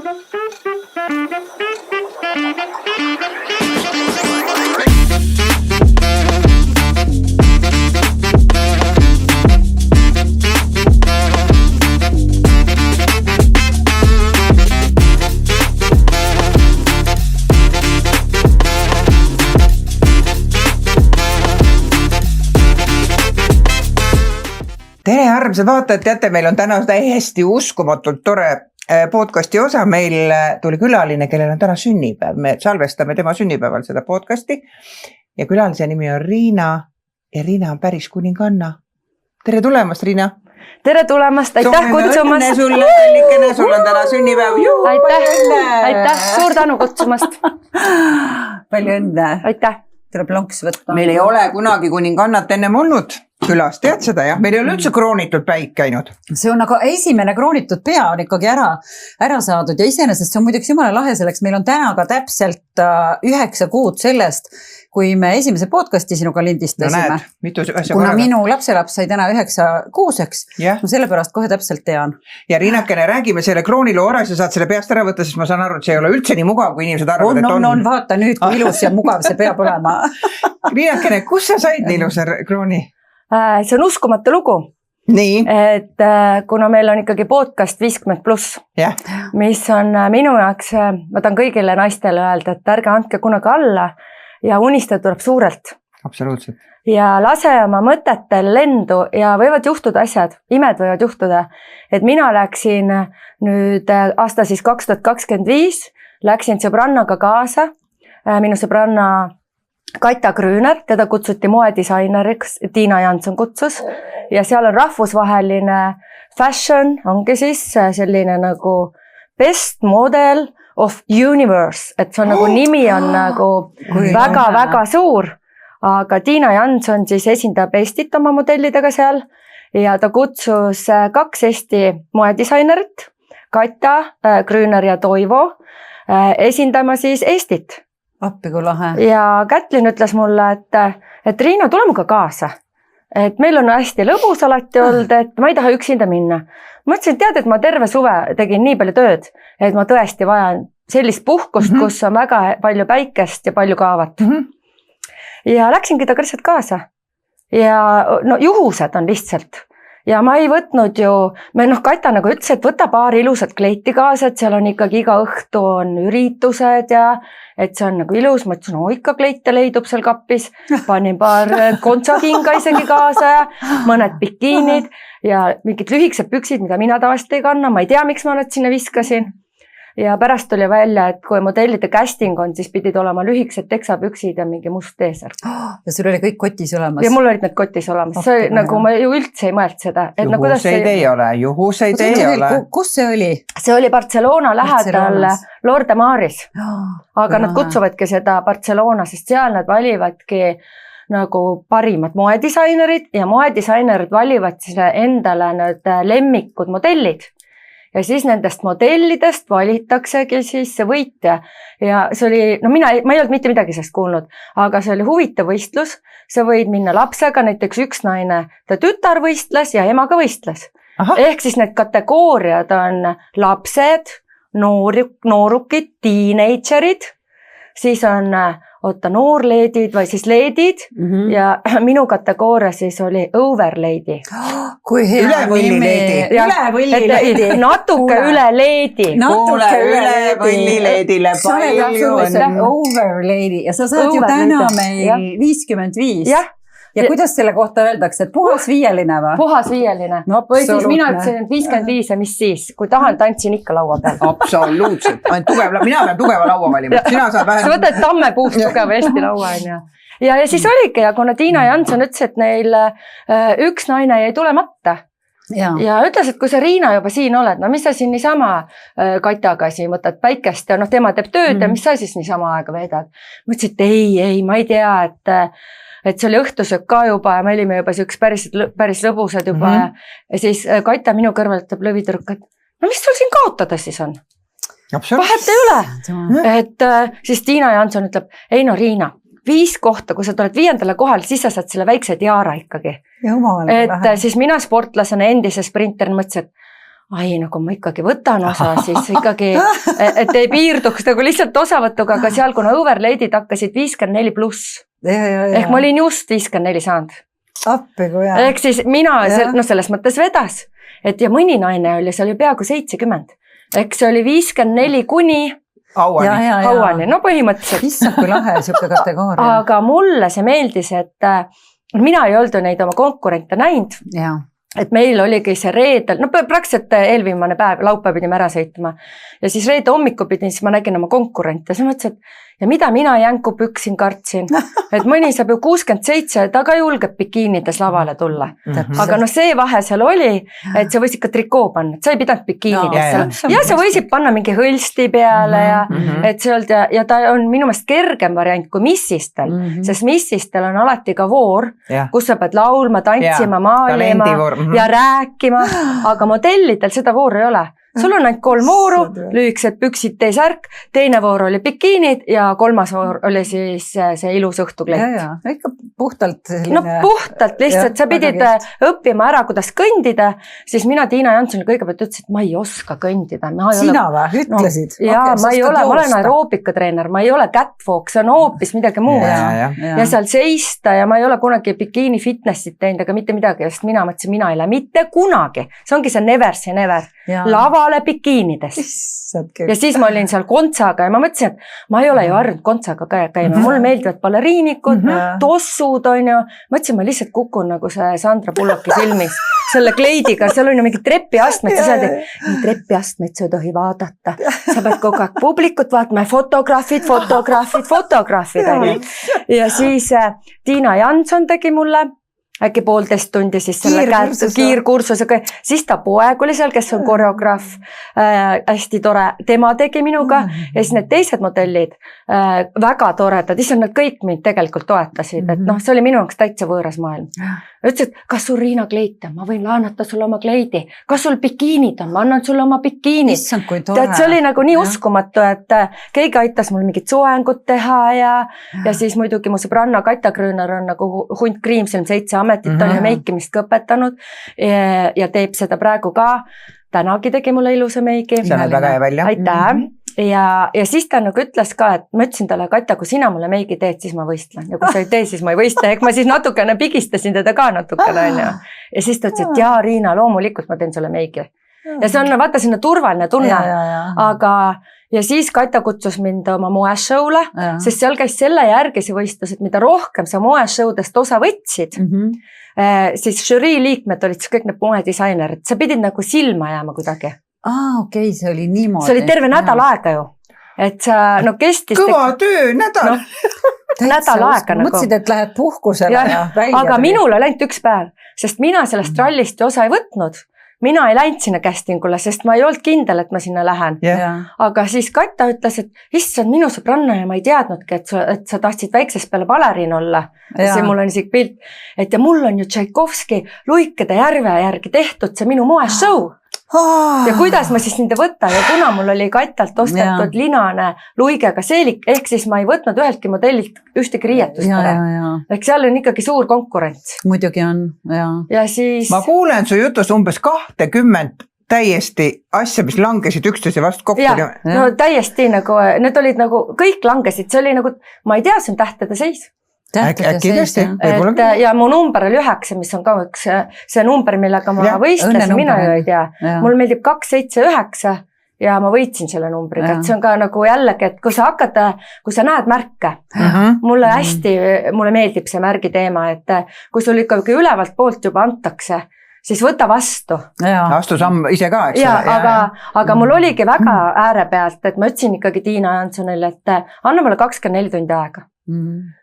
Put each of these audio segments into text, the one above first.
Tere armsad vaatajad, teate, meil on täna täiesti uskumatult tore podcasti osa. Meil tuli külaline, kellel on täna sünnipäev. Me salvestame tema sünnipäeval seda podcasti ja külalise nimi on Riina ja Riina on päris kuninganna. Tere tulemast, Riina! Tere tulemast, aitäh kutsumast! Õnne sulle, kallikene, sul on täna sünnipäev! Aitäh, suur tänu kutsumast! Palju õnne! Aitäh! Tuleb lonks võtta. Meil ei ole kunagi kuningannat ennem olnud külas, tead seda jah? Meil ei ole üldse kroonitud päik käinud. See on aga esimene kroonitud pea on ikkagi ära saadud ja iseenesest see on muidugi jumala lahe selleks. Meil on täna ka täpselt 9 kuud sellest, kui me esimese podcasti sinuga lindistasime. Kuna minu lapselaps sai täna 9-kuuseks, ma sellepärast kohe täpselt tean. Ja Riinakene, räägime selle krooniloo ära, sa saad selle peast ära võtta, sest ma saan aru, et see ei ole üldse nii mugav, kui inimesed arvavad, et on. On, vaata nüüd, kui ilus ja mugav see peab olema. Riinakene, kus sa said nii ilusa krooni? See on uskumatu lugu. Nii. Et kuna meil on ikkagi podcast 50+, mis on minu jaoks, ma tahan kõigile naistele öelda, et ärge andke kunagi alla ja unistada tuleb suurelt. Absoluutselt. Ja lase oma mõtetel lendu ja võivad juhtuda asjad, imed võivad juhtuda. Et mina läksin nüüd aasta siis 2025, läksin sõbrannaga kaasa, minu sõbranna Kaita Grüner, teda kutsuti moedisaineriks, Tiina Jansson kutsus ja seal on rahvusvaheline fashion, ongi siis selline nagu best model of universe, et see on nagu nimi on nagu väga-väga suur, aga Tiina Jansson siis esindab Eestit oma modellidega seal ja ta kutsus 2 Eesti moedisainerit, Kaita Grüner ja Toivo, esindama siis Eestit. Appi kui lahe. Ja Kätlin ütles mulle, et Riina, tule muga kaasa. Et meil on hästi lõbus alati olnud, et ma ei taha üksinda minna. Ma ütlesin, tead, et ma terve suve tegin nii palju tööd, et ma tõesti vajan sellist puhkust, kus on väga palju päikest ja palju kaavat. Ja läksingi ta lihtsalt kaasa. Ja no juhused on lihtsalt. Ja ma ei võtnud ju, Kaita nagu ütles, et võta paar ilusat kleiti kaasa, et seal on ikkagi iga õhtu on üritused ja et see on nagu ilus. Ma ütlesin, ikka kleite leidub seal kappis. Panin paar kontsakinga isegi kaasa ja mõned bikiinid ja mingid lühikesed püksid, mida mina tavaliselt ei kanna. Ma ei tea, miks ma nad sinna viskasin. Ja pärast tuli välja, et kui modellide casting on, siis pidid olema lühikesed teksapüksid ja mingi must teesärk. Ja sul oli kõik kotis olemas? Ja mul olid need kotis olemas. See nagu ma ju üldse ei mõeld seda. Juhuseid ei ole. Kus see oli? See oli Barcelona lähedal Lord de Maris. Aga nad kutsuvadki seda Barcelona, sest seal nad valivadki nagu parimad moedisainerid ja moedisainerid valivad siis endale need lemmikud modellid. Ja siis nendest modellidest valitaksegi siis see võitja. Ja see oli, ma ei olnud mitte midagi sellest kuulnud, aga see oli huvitav võistlus. Sa võid minna lapsega, näiteks üks naine, ta tütar võistles ja emaga võistles. Ehk siis need kategooriad on lapsed, noorukid, teenagerid, siis on noorleedid või siis leedid ja minu kategooria siis oli overleedi. Kui hea ülevõllileedi. Ülevõllileedi. Natuke üle leedi. Kuule ülevõllileedile palju on. Overleedi ja sa saad ju täna meil 55. Ja kuidas selle kohta öeldakse, et puhas viieline või? Puhas viieline. Või siis mina ütlesin, et 55 ja mis siis? Kui tahan, tantsin ikka laua peal. Absoluutselt. Mina pean tugeva laua valima. Sina saad vähem. Sa võtad tammepuust tugeva Eesti laua. Ja siis oligi, ja kuna Tiina Jansson ütles, et neil üks naine jäi tulemata. Ja ütles, et kui sa Riina juba siin oled, mis sa siin niisama Kataga siin võtad päikest ja tema teeb tööd ja mis sa siis niisama aega veedad. Ma ütlesin, et ei, ma ei tea, et see oli õhtusöök ka juba ja me olime juba üks päris lõbusad juba ja siis Kaita minu kõrval ütleb lõvitõrk, et mis sul siin kaotada siis on? Vahet ei ole. Et siis Tiina Jansson ütleb, ei no Riina, 5 kohta, kui sa tuled 5. kohal, siis sa saad selle väikse tiara ikkagi. Et siis mina sportlasena endise sprinterin mõtlesin, et ai, nagu ma ikkagi võtan osa, siis ikkagi, et ei piirduks nagu lihtsalt osavõtuga, aga seal, kuna overlade'id hakkasid 54+. Ehk ma olin just 54 saanud. Appi kui hea. Ehk siis mina selles mõttes vedas, et ja mõni naine oli seal ju peaaegu 70. Ehk see oli 54 kuni hauani, no põhimõtteliselt. Issand, kui lahe siuke kategooria. Aga mulle see meeldis, et mina ei olnud neid oma konkurente näinud. Jaa. Et meil oligi see reedel, no praktiliselt eelviimane päev, laupäev pidime ära sõitma. Ja siis reede hommiku pidin, siis ma nägin oma konkurente. Siis mõtlesin, et ja mida mina jänkupüksin kartsin. Et mõni saab ju 67, ta ka julgeb bikiinides lavale tulla. Aga no see vahe seal oli, et sa võisid ka trikoo panna. Sa ei pidanud bikiinides. Ja sa võisid panna mingi hõlsti peale et see olnud, ja ta on minu meelest kergem variant kui missistel. Sest missistel on alati ka voor, kus sa pead laulma, tantsima, maalima ja rääkima. Aga modellidel seda vooru ei ole. Sul on ainult 3 vooru, lühikesed püksid, T-särk, teine voor oli bikiinid ja 3. voor oli siis see ilus õhtuklett. Ja, ikka puhtalt selline... No puhtalt lihtsalt, sa pidid õppima ära, kuidas kõndida, siis mina Tiina Janssonile kõigepealt ütlesin, et ma ei oska kõndida. Sina või? Ütlesid? No, jaa, ma ei ole, ma olen aeroobikatreener, ma ei ole catwalk, see on hoopis midagi muud. Ja seal seista ja ma ei ole kunagi bikiini fitnessit teinud, aga mitte midagi, sest mina mõtlesin, mina ei lähe mitte kunagi. See ongi see never say never. Lavale bikiinides. Ja siis ma olin seal kontsaga ja ma mõtlesin, et ma ei ole ju harjunud kontsaga käima. Mulle meeldivad baleriinikud, tossud on ju. Mõtlesin, ma lihtsalt kukun nagu see Sandra Bullocki filmis selle kleidiga. Seal on ju mingi trepiastmeid. Nii trepiastmeid sa ei tohi vaadata. Sa pead kogu aeg publikut vaatama. Fotograafid. Ja siis Tiina Jansson tegi mulle äkki 1,5 tundi siis selle kiirkursusega, siis ta poeg oli seal, kes on koreograaf, hästi tore, tema tegi minuga ja siis need teised modellid, väga toredad, issand, nad kõik mind tegelikult toetasid, et noh, see oli minu jaoks täitsa võõras maailm. Ütlesid, kas sul Riina kleit on, ma võin laenata sulle oma kleidi, kas sul bikiinid on, ma annan sulle oma bikiinid. Issand, kui tore. See oli nagu nii uskumatu, et keegi aitas mul mingit soengut teha ja siis muidugi mu sõbranna Katja Gröner on nagu hunt Kriimsilm 7 ametit on ja meikimist ka õpetanud ja teeb seda praegu ka. Tänagi tegi mulle ilusa meigi. See on väga hea välja. Aitäh. Ja siis ta nagu ütles ka, et ma ütlesin talle, Katja, kui sina mulle meigi teed, siis ma võistlen. Ja kui sa ei tee, siis ma ei võistle. Ehk ma siis natukene pigistasin teda ka natukene. Ja siis ta ütles, et jaa, Riina, loomulikult ma teen sulle meigi. Ja see on, vaata, sinna turvaline tunne. Aga ja siis Katja kutsus mind oma moeshow'le, sest seal käis selle järgi see võistlus, et mida rohkem sa moeshow'dest osa võtsid, siis žürii liikmed olid kõik need moedisainerid. Sa pidid nagu silma jääma kuidagi. Okei, see oli niimoodi. See oli terve nädal aega ju. Et sa, no kestis... Kõva töö, nädal. Nädal aega nagu. Mõtlesid, et lähed puhkusele ja välja. Aga minul oli ainult 1 päev, sest mina sellest rallist osa ei võtnud. Mina ei läinud sinna castingule, sest ma ei olnud kindel, et ma sinna lähen. Aga siis Katja ütles, et issand, minu sõbranna ja ma ei teadnudki, et sa tahtsid väiksest peale baleriin olla. See mul on isegi pilt. Et ja mul on ju Tšaikovski Luikede järve järgi tehtud see minu moeshow. Ja kuidas ma siis nende võtan ja kuna mul oli Katjalt ostetud linane luigega seelik, ehk siis ma ei võtnud üheltki modellilt ühtegi riietust. Ehk seal on ikkagi suur konkurents. Muidugi on, ja siis... Ma kuulen su jutus umbes 20 täiesti asja, mis langesid üksteise vastu kokku. No täiesti nagu, need olid nagu, kõik langesid, see oli nagu, ma ei tea, see on tähtede seis. Äkki tõesti. Ja mu number oli 9, mis on ka üks see number, millega ma võistlesin, mina ju ei tea. Mul meeldib 279 ja ma võitsin selle numbriga, et see on ka nagu jällegi, et kui sa näed märke, mulle meeldib see märgi teema, et kui sul ikkagi ülevalt poolt juba antakse, siis võta vastu. Astu samm ise ka, eks? Aga mul oligi väga ääre pealt, et ma ütlesin ikkagi Tiina Janssonile, et anna mulle 24 tundi aega.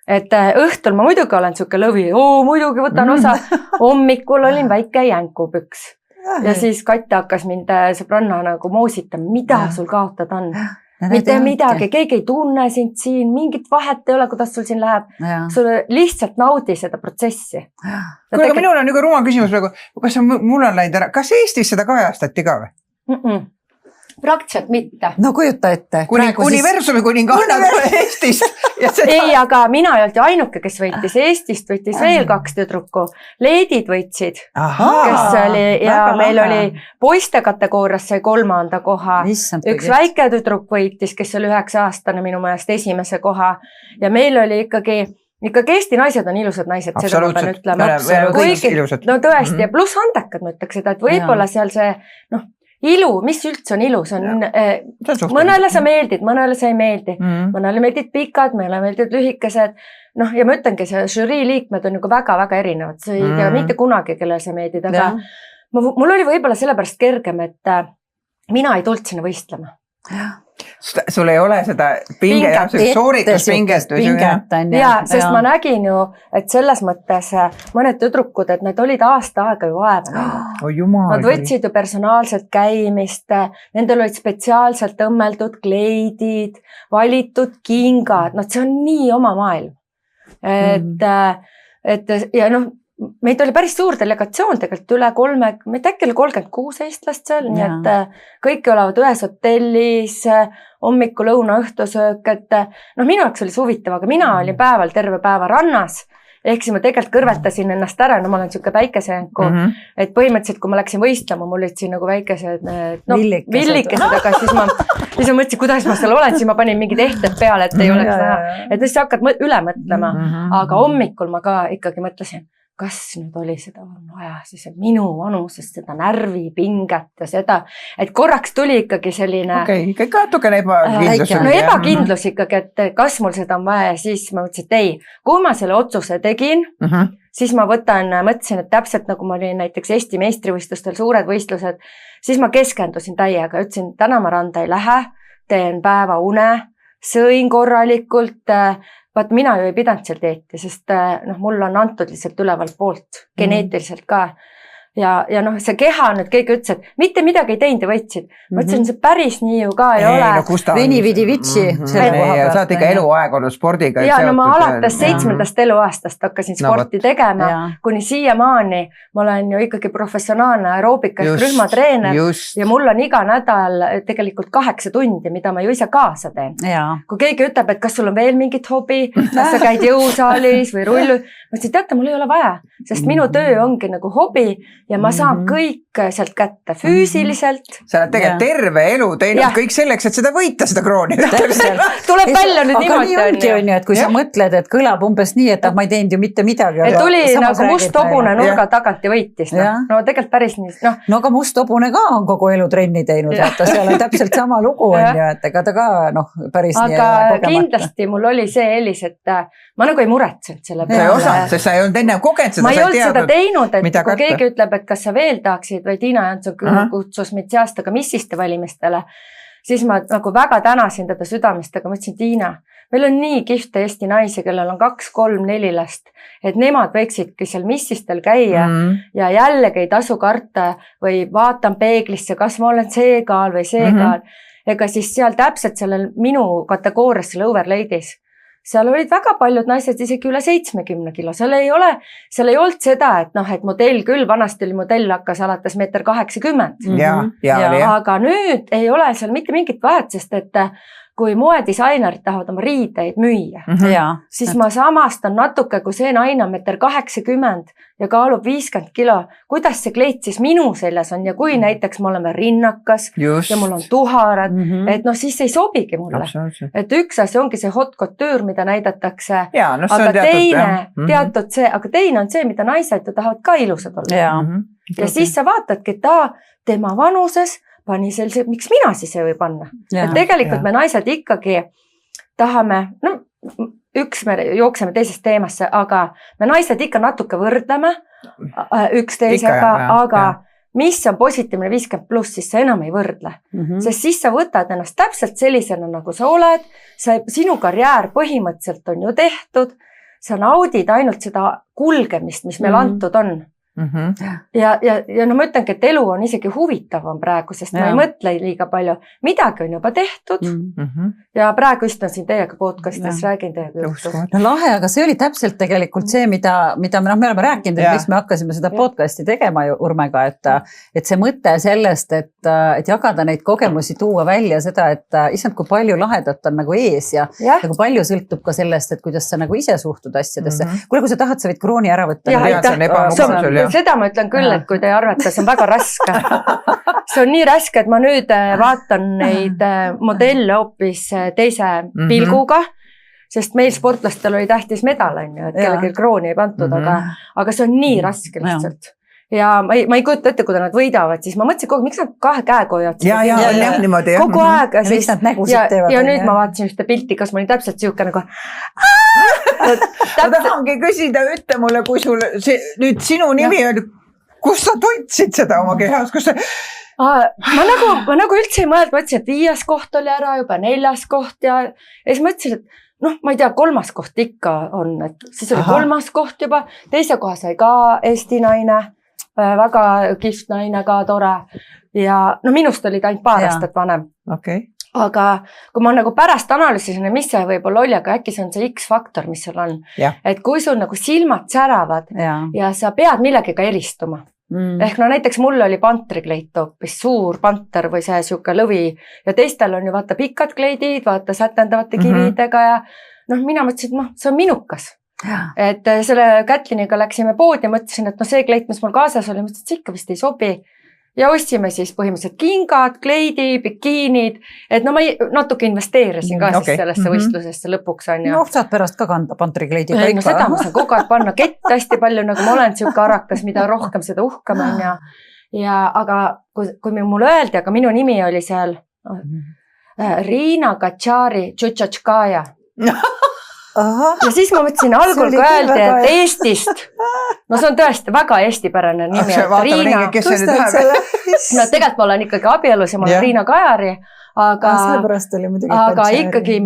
Et õhtul ma muidugi olen siuke lõvi, muidugi võtan osa, hommikul olin väike jänkupüks ja siis Katja hakkas mind sõbranna nagu moositama, mida sul kaotada on. Mitte midagi, keegi ei tunne sind siin, mingit vahet ei ole, kuidas sul siin läheb. Sul lihtsalt naudi seda protsessi. Kuule, minul on üks rumal küsimus praegu, kas mul on läinud ära, kas Eestis seda kajastati ka või? praktiliselt mitte. no kujuta ette. Universumi kuningannad Eestist. Ei, aga mina ei olnud ju ainuke, kes võitis. Eestist võitis veel 2 tüdruku. Leedid võitsid, kes oli ja meil oli poiste kategoorias sai 3. koha. Üks väike tüdruk võitis, kes oli 9-aastane minu meelest esimese koha ja meil oli ikkagi Eesti naised on ilusad naised, seda ma pean ütlema. No tõesti ja pluss andekad, ma ütleks seda, et võib-olla seal see ilu, mis üldse on ilu, see on mõnele sa meeldid, mõnele sa ei meeldi, mõnele meeldid pikad, mõnele meeldid lühikesed. Ja ma ütlengi, see žürii liikmed on väga-väga erinevad, sa ei tea mitte kunagi, kellele sa meeldid, aga mul oli võib-olla sellepärast kergem, et mina ei tulnud sinna võistlema. Sul ei ole seda soorituspinget. Ja, sest ma nägin ju, et selles mõttes mõned tüdrukud, et need olid aasta aega ju vaeva. Nad võtsid ju personaalselt käimist, nendel olid spetsiaalselt õmmeldud kleidid, valitud kingad, see on nii oma maailm. Ja meid oli päris suur delegatsioon tegelikult üle 36 eestlast seal, nii et kõik olevad ühes hotellis, hommiku, lõuna, õhtusöök, et minu jaoks oli see huvitav, aga mina olin terve päeva rannas, ehk siis ma tegelikult kõrvetasin ennast ära, ma olen siuke päikesejänku, et põhimõtteliselt, kui ma läksin võistlema, mul olid siin nagu väikesed villikesed, aga siis ma mõtlesin, kuidas ma seal olen, siis ma panin mingid ehted peale, et ei oleks näha, et siis sa hakkad üle mõtlema, aga hommikul ma ka ikkagi mõtlesin, kas nüüd oli seda vaja, siis minu vanusest seda närvipinget ja seda, et korraks tuli ikkagi selline natukene ebakindlus. Ebakindlus ikkagi, et kas mul seda on vaja ja siis ma mõtlesin, et ei, kui ma selle otsuse tegin, siis ma mõtlesin, et täpselt nagu ma olin näiteks Eesti meistrivõistlustel suured võistlused, siis ma keskendusin täiega, ütlesin, täna ma randa ei lähe, teen päeva une, sõin korralikult, mina ju ei pidanud seal dieeti, sest mul on antud lihtsalt ülevalt poolt, geneetiliselt ka. Ja see keha nüüd keegi ütles, et mitte midagi ei teinud ja võitsid. Ma ütlesin, see päris nii ju ka ei ole. Veni vidi vitsi. Sa oled ikka eluaeg olnud spordiga. Ja ma alates 7. eluaastast hakkasin sporti tegema, kuni siiamaani ma olen ju ikkagi professionaalne aeroobika ehk rühmatreener ja mul on iga nädal tegelikult 8 tundi, mida ma ju ise kaasa teen. Kui keegi ütleb, et kas sul on veel mingit hobi, kas sa käid jõusaalis või rullu, ma ütlesin, teate, mul ei ole vaja, sest minu töö ongi nagu hobi ja ma saan kõik sealt kätte füüsiliselt. Sa oled tegelikult terve elu teinud kõik selleks, et seda võita, seda krooni. Tuleb välja nüüd niimoodi. Aga nii ongi, et kui sa mõtled, et kõlab umbes nii, et ma ei teinud ju mitte midagi. Et tuli nagu must hobune nurga tagant ja võitis. No tegelikult päris nii. No aga must hobune ka on kogu elu trenni teinud. Seal on täpselt sama lugu, et ega ta ka päris nii aga kindlasti mul oli see eelis, et ma nagu ei muretsenud selle peale. Sest sa ei olnud enne kogenud seda. Ma ei olnud seda teinud, et kui keegi ütleb, et kas sa veel tahaksid või Tiina Jansson kutsus meid seasta ka missiste valimistele, siis ma nagu väga tänasin teda südamest, aga mõtlesin, Tiina, meil on nii kihvte Eesti naisi, kellel on 2, 3, 4 last, et nemad võiksidki seal missistel käia ja jällegi ei tasu karta või vaatan peeglisse, kas ma olen see kaal või see kaal. Ega siis seal täpselt sellel minu kategoorias, seal overlade'is, seal olid väga paljud naised isegi üle 70 kilo. Seal ei olnud seda, et modell küll, vanasti oli modell hakkas alates 1,80 m. Aga nüüd ei ole seal mitte mingit vahet, sest et kui moedisainerid tahavad oma riideid müüa, siis ma samastan natuke, kui see naine on 1,80 m ja kaalub 50 kilo, kuidas see kleit siis minu seljas on ja kui näiteks me oleme rinnakas ja mul on tuharad, et siis ei sobigi mulle. Et üks asi ongi see hot couture, mida näidatakse, aga teine on see, mida naised tahavad ka ilusad olla. Ja siis sa vaatadki, et tema vanuses pani sellise, miks mina siis ei või panna. Et tegelikult me naised ikkagi tahame, me jookseme teisest teemasse, aga me naised ikka natuke võrdleme üksteisega, aga mis on positiivne 50+, siis sa enam ei võrdle. Sest siis sa võtad ennast täpselt sellisena, nagu sa oled, sinu karjäär põhimõtteliselt on ju tehtud, sa naudid ainult seda kulgemist, mis meil antud on. ja no ma ütlengi, et elu on isegi huvitavam praegu, sest ma ei mõtle liiga palju. Midagi on juba tehtud ja praegu istun siin teiega podcastis, räägin teiega juttu. No lahe, aga see oli täpselt tegelikult see, mida me oleme rääkinud, et miks me hakkasime seda podcasti tegema Urmega, et see mõte sellest, et jagada neid kogemusi, tuua välja seda, et issand, kui palju lahedat on nagu ees ja kui palju sõltub ka sellest, et kuidas sa nagu ise suhtud asjadesse. Kuule, kui sa tahad, sa võid krooni ära võtta. Seda ma ütlen küll, et kui te arvate, see on väga raske. See on nii raske, et ma nüüd vaatan neid modelle hoopis teise pilguga, sest meil sportlastel oli tähtis medal, et kellelgi krooni ei pantud, aga see on nii raske lihtsalt. Ja ma ei kujuta ette, kui nad võidavad, siis ma mõtlesin kogu, miks nad 2 käega hoiavad. Kogu aeg. Ja nüüd ma vaatasin ühte pilti, kas ma olin täpselt siuke nagu... Ma tahangi küsida, ütle mulle, kui sul nüüd sinu nimi on, kus sa toitsid seda oma kehas? Ma nagu üldse ei mõelnud, mõtlesin, et 5. koht oli ära, juba 4. koht ja siis mõtlesin, et ma ei tea, 3. koht ikka on, et siis oli 3. koht juba, 2. koha sai ka Eesti naine. Väga kihvt naine, ka tore ja minust olid ainult paar aastat vanem. Aga kui ma nagu pärast analüüsisin, mis see võib-olla oli, aga äkki see on see X-faktor, mis seal on. Et kui sul nagu silmad säravad ja sa pead millegiga eristuma. Ehk näiteks mul oli pantrikleit hoopis, suur panter või see siuke lõvi ja teistel on ju vaata pikad kleidid, vaata sätendavate kividega ja mina mõtlesin, et see on minukas. Et selle Kätliniga läksime poodi ja mõtlesin, et see kleit, mis mul kaasas oli, mõtlesin, et see ikka vist ei sobi. Ja ostsime siis põhimõtteliselt kingad, kleidi, bikiinid, et ma natuke investeerisin ka siis sellesse võistlusesse lõpuks on ju. Saad pärast ka kanda pantrikleidi ka ikka. Seda ma saan kogu aeg panna kette hästi palju, nagu ma olen siuke arakas, mida rohkem seda uhkem on ja aga kui mulle öeldi, aga minu nimi oli seal Riina Katšari Tšutšatškaja. Ja siis ma mõtlesin algul, kui öeldi, et Eestist, see on tõesti väga eestipärane nimi, et Riina, tegelikult ma olen ikkagi abielus ja ma olen Riina Kajari, aga ikkagi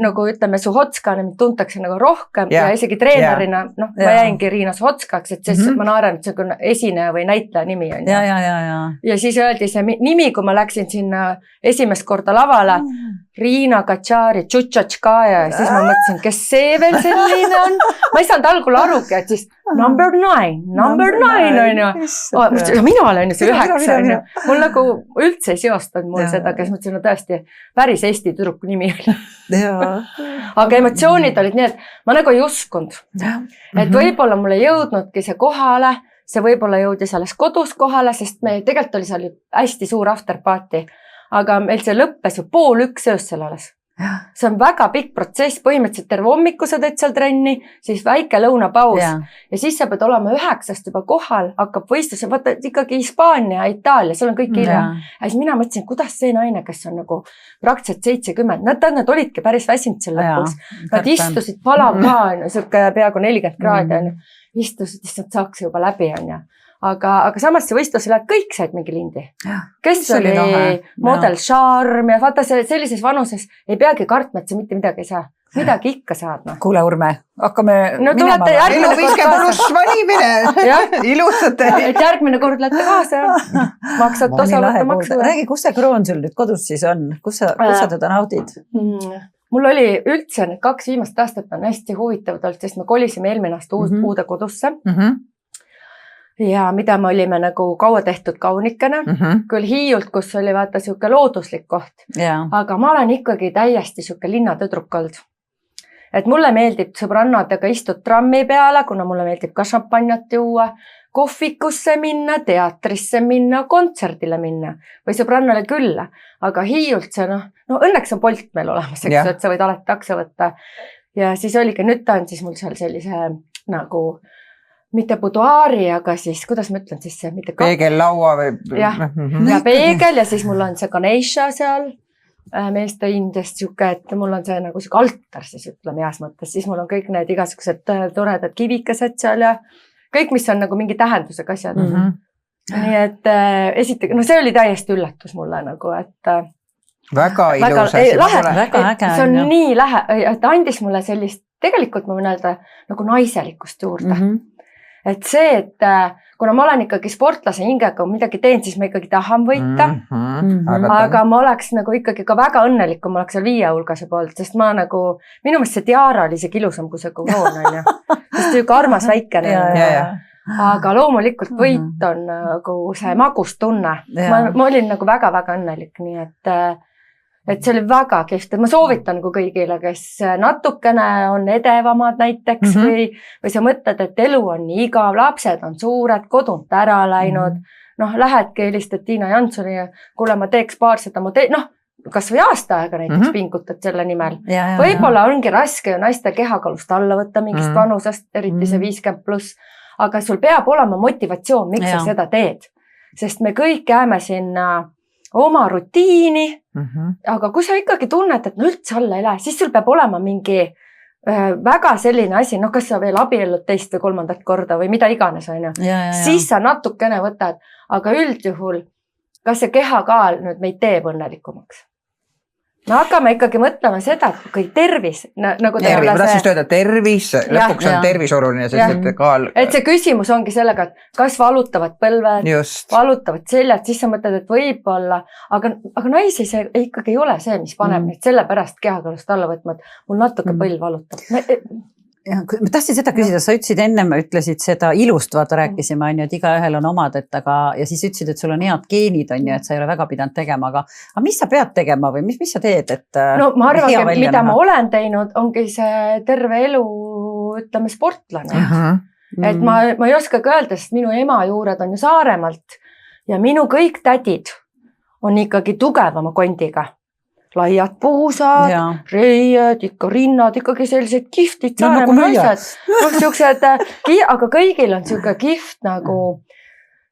nagu ütleme Suhotskana mind tuntakse nagu rohkem ja isegi treenerina, ma jäingi Riina Suhotskaks, et siis ma naeran, et see on esineja või näitleja nimi on. Ja siis öeldi see nimi, kui ma läksin sinna esimest korda lavale, Riina Katšari Tšutšatškaja ja siis ma mõtlesin, kes see veel selline on. Ma ei saanud algul arugi, et siis number 9 on ju. Mina olen ju see 9 on ju. Mul nagu üldse ei seostanud mul seda, kes mõtlesin, tõesti päris Eesti tüdruku nimi oli. Aga emotsioonid olid nii, et ma nagu ei uskunud. Et võib-olla mul ei jõudnudki see kohale, see võib-olla jõudis alles kodus kohale, sest me tegelikult oli seal hästi suur afterparty. Aga meil see lõppes ju 12:30 öösel alles. See on väga pikk protsess, põhimõtteliselt terve hommiku sa teed seal trenni, siis väike lõunapaus ja siis sa pead olema 9 juba kohal, hakkab võistlus ja vaata ikkagi Hispaania, Itaalia, seal on kõik hilja. Ja siis mina mõtlesin, kuidas see naine, kes on nagu praktiliselt 70, nad olidki päris väsinud seal lõpuks. Nad istusid palav ka, siuke peaaegu 40 kraadi, istusid, nad saaks juba läbi on ja. Aga samas see võistlus läheb, kõik said mingi lindi. Kes oli model Charm ja vaata sellises vanuses ei peagi kartma, et sa mitte midagi ei saa. Midagi ikka saad. Kuule Urme, hakkame minema. Elu 50+ valimine. Ilusate. Et järgmine kord lähete kaasa ja maksad osalata maksu. Räägi, kus see kroon sul nüüd kodus siis on? Kus sa teda naudid? Mul oli üldse 2 viimast aastat on hästi huvitavad olnud, sest me kolisime eelmine aasta uude kodusse. Ja mida me olime nagu kaua tehtud kaunikene, küll Hiiult, kus oli vaata siuke looduslik koht, aga ma olen ikkagi täiesti siuke linnatõdruk olnud. Et mulle meeldib sõbrannadega istud trammi peale, kuna mulle meeldib ka šampanjat juua, kohvikusse minna, teatrisse minna, kontserdile minna või sõbrannale külla, aga Hiiult see õnneks on Bolt meil olemas, eks, et sa võid alati takso võtta ja siis oligi, nüüd ta on siis mul seal sellise nagu mitte buduaari, aga siis, kuidas ma ütlen siis see, mitte peegel laua või... Ja peegel ja siis mul on see Ganesha seal, meeste Indiast siuke, et mul on see nagu siuke altar siis ütleme heas mõttes, siis mul on kõik need igasugused toredad kivikesed seal ja kõik, mis on nagu mingi tähendusega asjad. Nii et esiteks, see oli täiesti üllatus mulle nagu, et väga ilus asi. Väga äge. See on nii et andis mulle sellist, tegelikult ma võin öelda nagu naiselikkust juurde. Et see, et kuna ma olen ikkagi sportlase hingega, kui midagi teen, siis ma ikkagi tahan võita. Aga ma oleks nagu ikkagi ka väga õnnelik, kui ma oleks seal 5 hulgase poolt, sest ma nagu, minu meelest see tiara oli isegi ilusam kui see koon, on ju. Sest see ka armas väikene. Aga loomulikult võit on nagu see magustunne. Ma olin nagu väga-väga õnnelik, nii et see oli väga kihvt. Ma soovitan nagu kõigile, kes natukene on edevamad näiteks või sa mõtled, et elu on nii igav, lapsed on suured, kodunt ära läinud. Lähedki helistad Tiina Jansoni ja kuule, ma teeks paar seda kas või aasta aega näiteks pingutad selle nimel. Võib-olla ongi raske ju naiste kehakalust alla võtta mingist vanusest, eriti see 50+, aga sul peab olema motivatsioon, miks sa seda teed. Sest me kõik jääme sinna oma rutiini, aga kui sa ikkagi tunned, et üldse alla ei lähe, siis sul peab olema mingi väga selline asi, kas sa veel abiellud 2. või 3. korda või mida iganes, on ju. Siis sa natukene võtad, aga üldjuhul, kas see kehakaal nüüd meid teeb õnnelikumaks? Me hakkame ikkagi mõtlema seda, et kui tervis, nagu tervis, ma tahtsin öelda tervis, lõpuks on tervis oluline, sest et kaal. Et see küsimus ongi sellega, et kas valutavad põlved, valutavad seljad, siis sa mõtled, et võib-olla, aga naisi see ikkagi ei ole see, mis paneb neid selle pärast kehakaalust alla võtma, et mul natuke põlv valutab. Ma tahtsin seda küsida, sa ütlesid ennem, ütlesid seda ilust, vaata rääkisime, on ju, et igaühel on omad, ja siis ütlesid, et sul on head geenid, on ju, et sa ei ole väga pidanud tegema, aga mis sa pead tegema või mis sa teed, et ma arvan, mida ma olen teinud, ongi see terve elu, ütleme, sportlane. Et ma ei oskagi öelda, sest minu ema juured on ju Saaremaalt ja minu kõik tädid on ikkagi tugevama kondiga. Laiad puusad, reied, ikka rinnad, ikkagi sellised kiftid Saaremaa naised. Aga kõigil on siuke kift nagu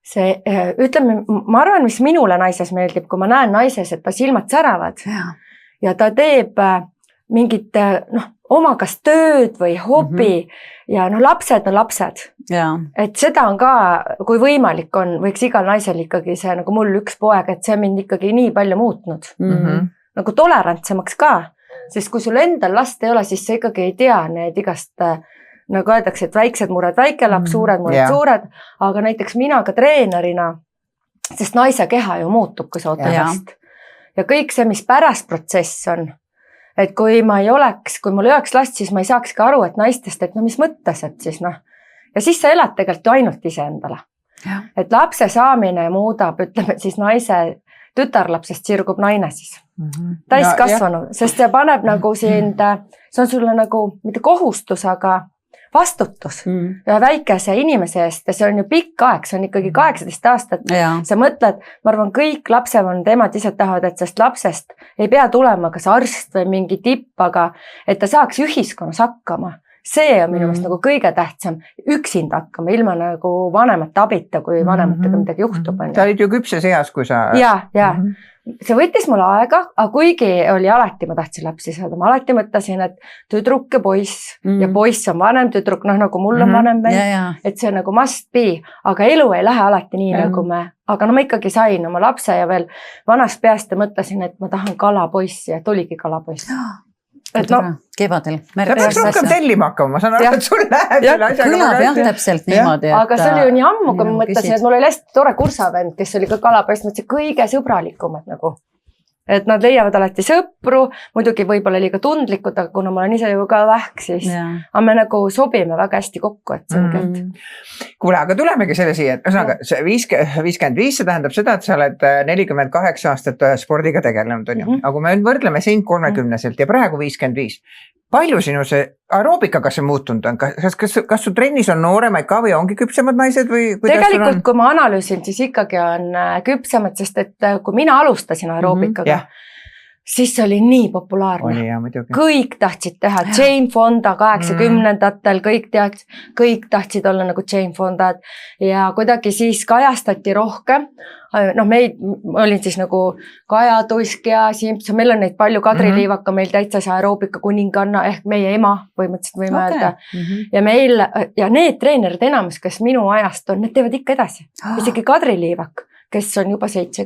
see, ütleme, ma arvan, mis minule naises meeldib, kui ma näen naises, et ta silmad säravad ja ta teeb mingit oma kas tööd või hobi ja lapsed on lapsed. Et seda on ka, kui võimalik on, võiks igal naisel ikkagi see nagu mul üks poeg, et see mind ikkagi nii palju muutnud. Nagu tolerantsemaks ka, sest kui sul endal last ei ole, siis sa ikkagi ei tea need igast, nagu öeldakse, et väiksed mured väike laps, suured mured suured, aga näiteks mina ka treenerina, sest naise keha ju muutub, kui sa ootad last. Ja kõik see, mis pärast protsess on, et kui ma ei oleks, kui mul ei oleks last, siis ma ei saakski aru, et naistest, et mis mõttes, et siis ja siis sa elad tegelikult ainult iseendale. Et lapse saamine muudab, ütleme siis naise tütarlapsest sirgub naine siis. Täiskasvanu, sest see paneb nagu sind, see on sulle nagu mitte kohustus, aga vastutus ja väikese inimese eest ja see on ju pikk aeg, see on ikkagi 18 aastat. Sa mõtled, ma arvan, kõik lapsevanemad emad ise tahavad, et sest lapsest ei pea tulema kas arst või mingi tipp, aga et ta saaks ühiskonnas hakkama. See on minu meelest nagu kõige tähtsam, üksinda hakkama, ilma nagu vanemate abita, kui vanematega midagi juhtub. Sa olid ju küpses eas, kui sa... Ja. See võttis mulle aega, aga kuigi oli alati, ma tahtsin lapsi saada, ma alati mõtlesin, et tüdruk ja poiss ja poiss on vanem tüdruk, nagu mul on vanem meil, et see on nagu must be, aga elu ei lähe alati nii nagu aga ma ikkagi sain oma lapse ja veel vanast peast ja mõtlesin, et ma tahan kalapoissi ja tuligi kalapoiss. Et kevadel. Sa peaks rohkem tellima hakkama, ma saan aru, et sul läheb selle asjaga. Kõlab jah täpselt niimoodi. Aga see oli ju nii ammu, kui ma mõtlesin, et mul oli hästi tore kursavend, kes oli ka kalapoiss, mõtlesin kõige sõbralikumad nagu. Et nad leiavad alati sõpru, muidugi võib-olla liiga tundlikud, aga kuna ma olen ise ju ka vähk, siis me nagu sobime väga hästi kokku, et see on kätt. Kuule, aga tulemegi selle siia, et see 55, see tähendab seda, et sa oled 48 aastat spordiga tegelenud, on ju. Aga kui me võrdleme sind 30-selt ja praegu 55, palju sinu see aeroobikaga see muutunud on? Kas su trennis on nooremaid ka või ongi küpsemad naised? Tegelikult, kui ma analüüsin, siis ikkagi on küpsemad, sest et kui mina alustasin aeroobikaga, siis see oli nii populaarne. Kõik tahtsid teha, Jane Fonda 80-ndatel, kõik tahtsid olla nagu Jane Fondad ja kuidagi siis kajastati rohkem. Meid olin siis nagu Kaja Tuisk ja Simson, meil on neid palju, Kadri Liivaka meil täitsa see aeroobika kuninganna ehk meie ema põhimõtteliselt võime öelda. Ja meil, ja need treenerid enamus, kes minu ajast on, need teevad ikka edasi. Isegi Kadri Liivak, kes on juba 70+,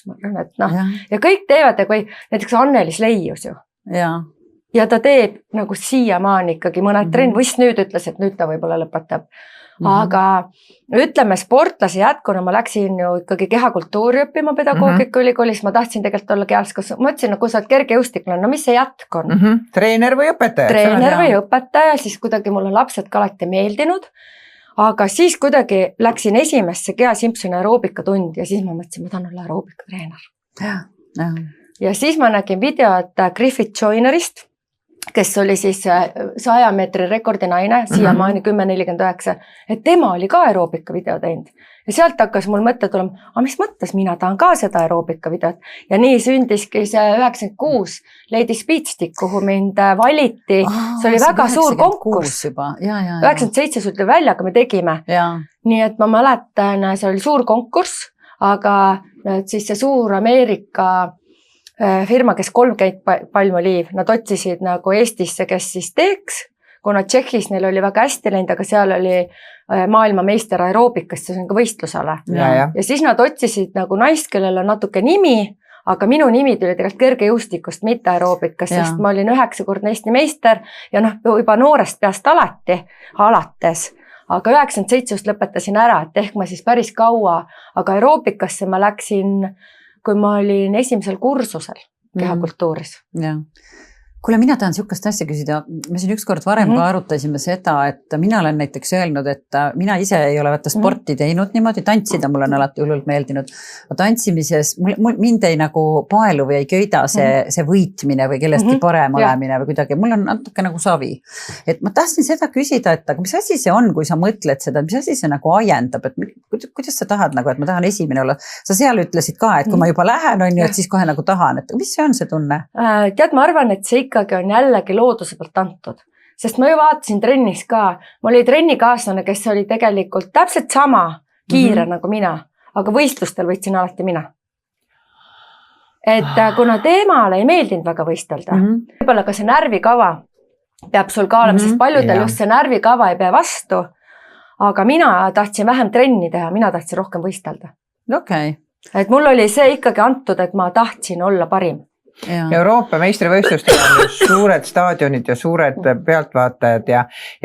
ma arvan, et ja kõik teevad ja kui näiteks Annelis Leius ju. Ja ta teeb nagu siiamaani ikkagi mõned trenn, vist nüüd ütles, et nüüd ta võib-olla lõpetab. aga ütleme sportlase jätkuna ma läksin ju ikkagi kehakultuuri õppima pedagoogika ülikoolis, ma tahtsin tegelikult olla kehalskas, ma ütlesin, kui sa oled kergejõustiklane, no mis see jätk on? Treener või õpetaja? Treener või õpetaja, siis kuidagi mulle lapsed ka alati meeldinud, aga siis kuidagi läksin esimesse Gea Simpsoni aeroobikatundi ja siis ma mõtlesin, ma tahan olla aeroobikatreener. Ja siis ma nägin videot Griffith Joynerist, kes oli siis 100 meetri rekordi naine, siiamaani 10.49, et tema oli ka aeroobika video teinud. Ja sealt hakkas mul mõte tulema, mis mõttes mina tahan ka seda aeroobika videot. Ja nii sündiski see 96 Lady Speedstick, kuhu mind valiti. See oli väga suur konkurss. 97 sulti välja, aga me tegime. Nii et ma mäletan, see oli suur konkurss, aga siis see suur Ameerika firma, kes 30 palmoliiv, nad otsisid nagu Eestisse, kes siis teeks, kuna Tšehhis neil oli väga hästi läinud, aga seal oli maailmameister aeroobikast, see on ka võistlusala. Ja siis nad otsisid nagu naist, kellel on natuke nimi, aga minu nimi tuli tegelikult kergejõustikust, mitte aeroobikast, sest ma olin 9-kordne Eesti meister ja juba noorest peast alates. Aga 97 lõpetasin ära, et ehk ma siis päris kaua, aga aeroobikasse ma läksin, kui ma olin esimesel kursusel kehakultuuris. Kuule, mina tahan sihukest asja küsida. Me siin ükskord varem ka arutasime seda, et mina olen näiteks öelnud, et mina ise ei ole sporti teinud niimoodi, tantsida mul on alati hullult meeldinud. Tantsimises mind ei nagu paelu või ei köida see võitmine või kellestki parem olemine või kuidagi. Mul on natuke nagu savi. Et ma tahtsin seda küsida, et mis asi see on, kui sa mõtled seda, mis asi see nagu ajendab, et kuidas sa tahad nagu, et ma tahan esimene olla. Sa seal ütlesid ka, et kui ma juba lähen, on ju, et siis kohe nagu tahan, et mis see on see tunne? Tead, ma arvan, et see ikkagi on jällegi looduse poolt antud, sest ma ju vaatasin trennis ka, mul oli trennikaaslane, kes oli tegelikult täpselt sama kiire nagu mina, aga võistlustel võitsin alati mina. Et kuna teemale ei meeldinud väga võistelda, võib-olla ka see närvikava peab sul ka olema, sest paljudel just see närvikava ei pea vastu, aga mina tahtsin vähem trenni teha, mina tahtsin rohkem võistelda. Et mul oli see ikkagi antud, et ma tahtsin olla parim. Euroopa meistrivõistlustel on just suured staadionid ja suured pealtvaatajad ja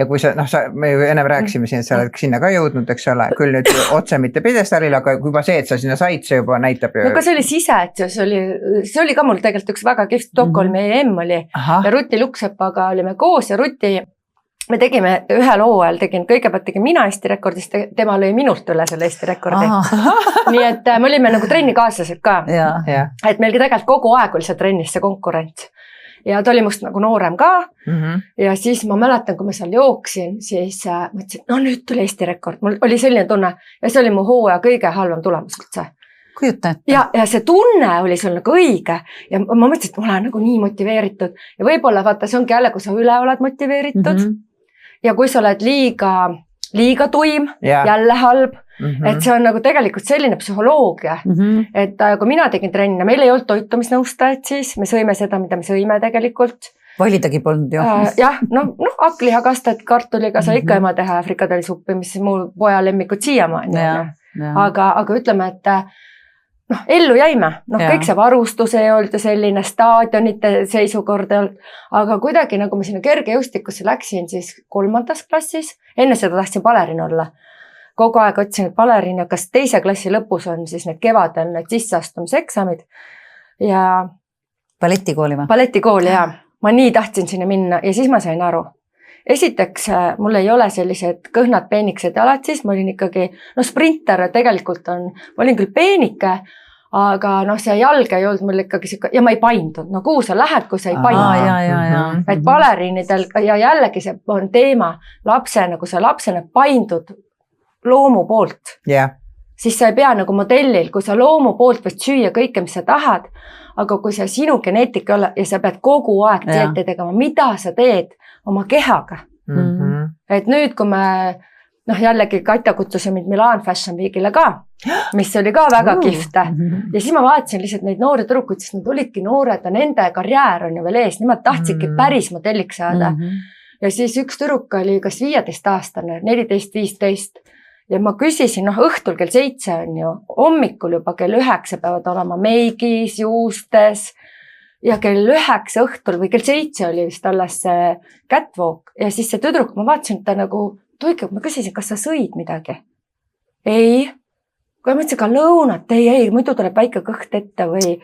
kui sa, me ju ennem rääkisime siin, et sa oled sinna ka jõudnud, eks ole, küll nüüd otse mitte pidestalil, aga juba see, et sa sinna said, see juba näitab ju. No ka see oli sise, et see oli ka mul tegelikult üks väga kihvt Stockholmi EM oli ja Ruti Luksepaga olime koos ja Ruti me tegime ühel hooajal, kõigepealt tegin mina Eesti rekordist, tema lõi minult üle selle Eesti rekordi. Nii et me olime nagu trennikaaslased ka. Et meil tegelikult kogu aeg oli see trennis see konkurent. Ja ta oli must nagu noorem ka. Ja siis ma mäletan, kui ma seal jooksin, siis mõtlesin, no nüüd tuli Eesti rekord. Mul oli selline tunne ja see oli mu hooaja kõige halvam tulemus üldse. Kujuta ette. Ja see tunne oli sul nagu õige ja ma mõtlesin, et ma olen nagu nii motiveeritud ja võib-olla vaata, see ongi jälle, kui sa üle oled motiveeritud. Ja kui sa oled liiga tuim, jälle halb, et see on nagu tegelikult selline psühholoogia, et kui mina tegin trenni, meil ei olnud toitumisnõustajad siis, me sõime seda, mida me sõime tegelikult. Validagi polnud ju. Jah, hakklihakastet kartuliga sai ikka ema teha frikadellisuppi, mis mu poja lemmikud siiamaani. Aga ütleme, et ellu jäime, kõik see varustus ei olnud ja selline staadionite seisukord ei olnud, aga kuidagi nagu ma sinna kergejõustikusse läksin siis 3. klassis, enne seda tahtsin balerin olla. Kogu aeg otsin, et balerin ja kas 2. klassi lõpus on siis need kevadel need sisseastumiseksamid ja balletikooli või? Balletikooli, jah. Ma nii tahtsin sinna minna ja siis ma sain aru. Esiteks, mul ei ole sellised kõhnad peenikesed jalad siis, ma olin ikkagi, sprinter tegelikult on, ma olin küll peenike, aga see jalg ei olnud mul ikkagi ja ma ei paindud, kuhu sa lähed, kui sa ei paindud. Et balerinidel ja jällegi see on teema lapsena, kui sa lapsena paindud loomu poolt, siis sa ei pea nagu modellil, kui sa loomu poolt võid süüa kõike, mis sa tahad, aga kui sa sinu geneetika ole ja sa pead kogu aeg dieeti tegema, mida sa teed oma kehaga. Et nüüd, kui me jällegi Katja kutsusin mind Milan Fashion Weekile ka, mis oli ka väga kihvte. Ja siis ma vaatasin lihtsalt neid noori tüdrukuid, sest nad olidki noored ja nende karjäär on ju veel ees, nemad tahtsidki päris modelliks saada. Ja siis üks tüdruk oli kas 15-aastane, 14-15 ja ma küsisin, õhtul kell 7 on ju, hommikul juba kell 9 peavad olema meigis, juustes ja kell 9 õhtul või kell 7 oli vist alles see catwalk ja siis see tüdruk, ma vaatasin, et ta nagu Tuike, ma küsisin, kas sa sõid midagi? Ei. Kui ma ütlesin ka lõunat, ei, muidu tuleb väike kõht ette või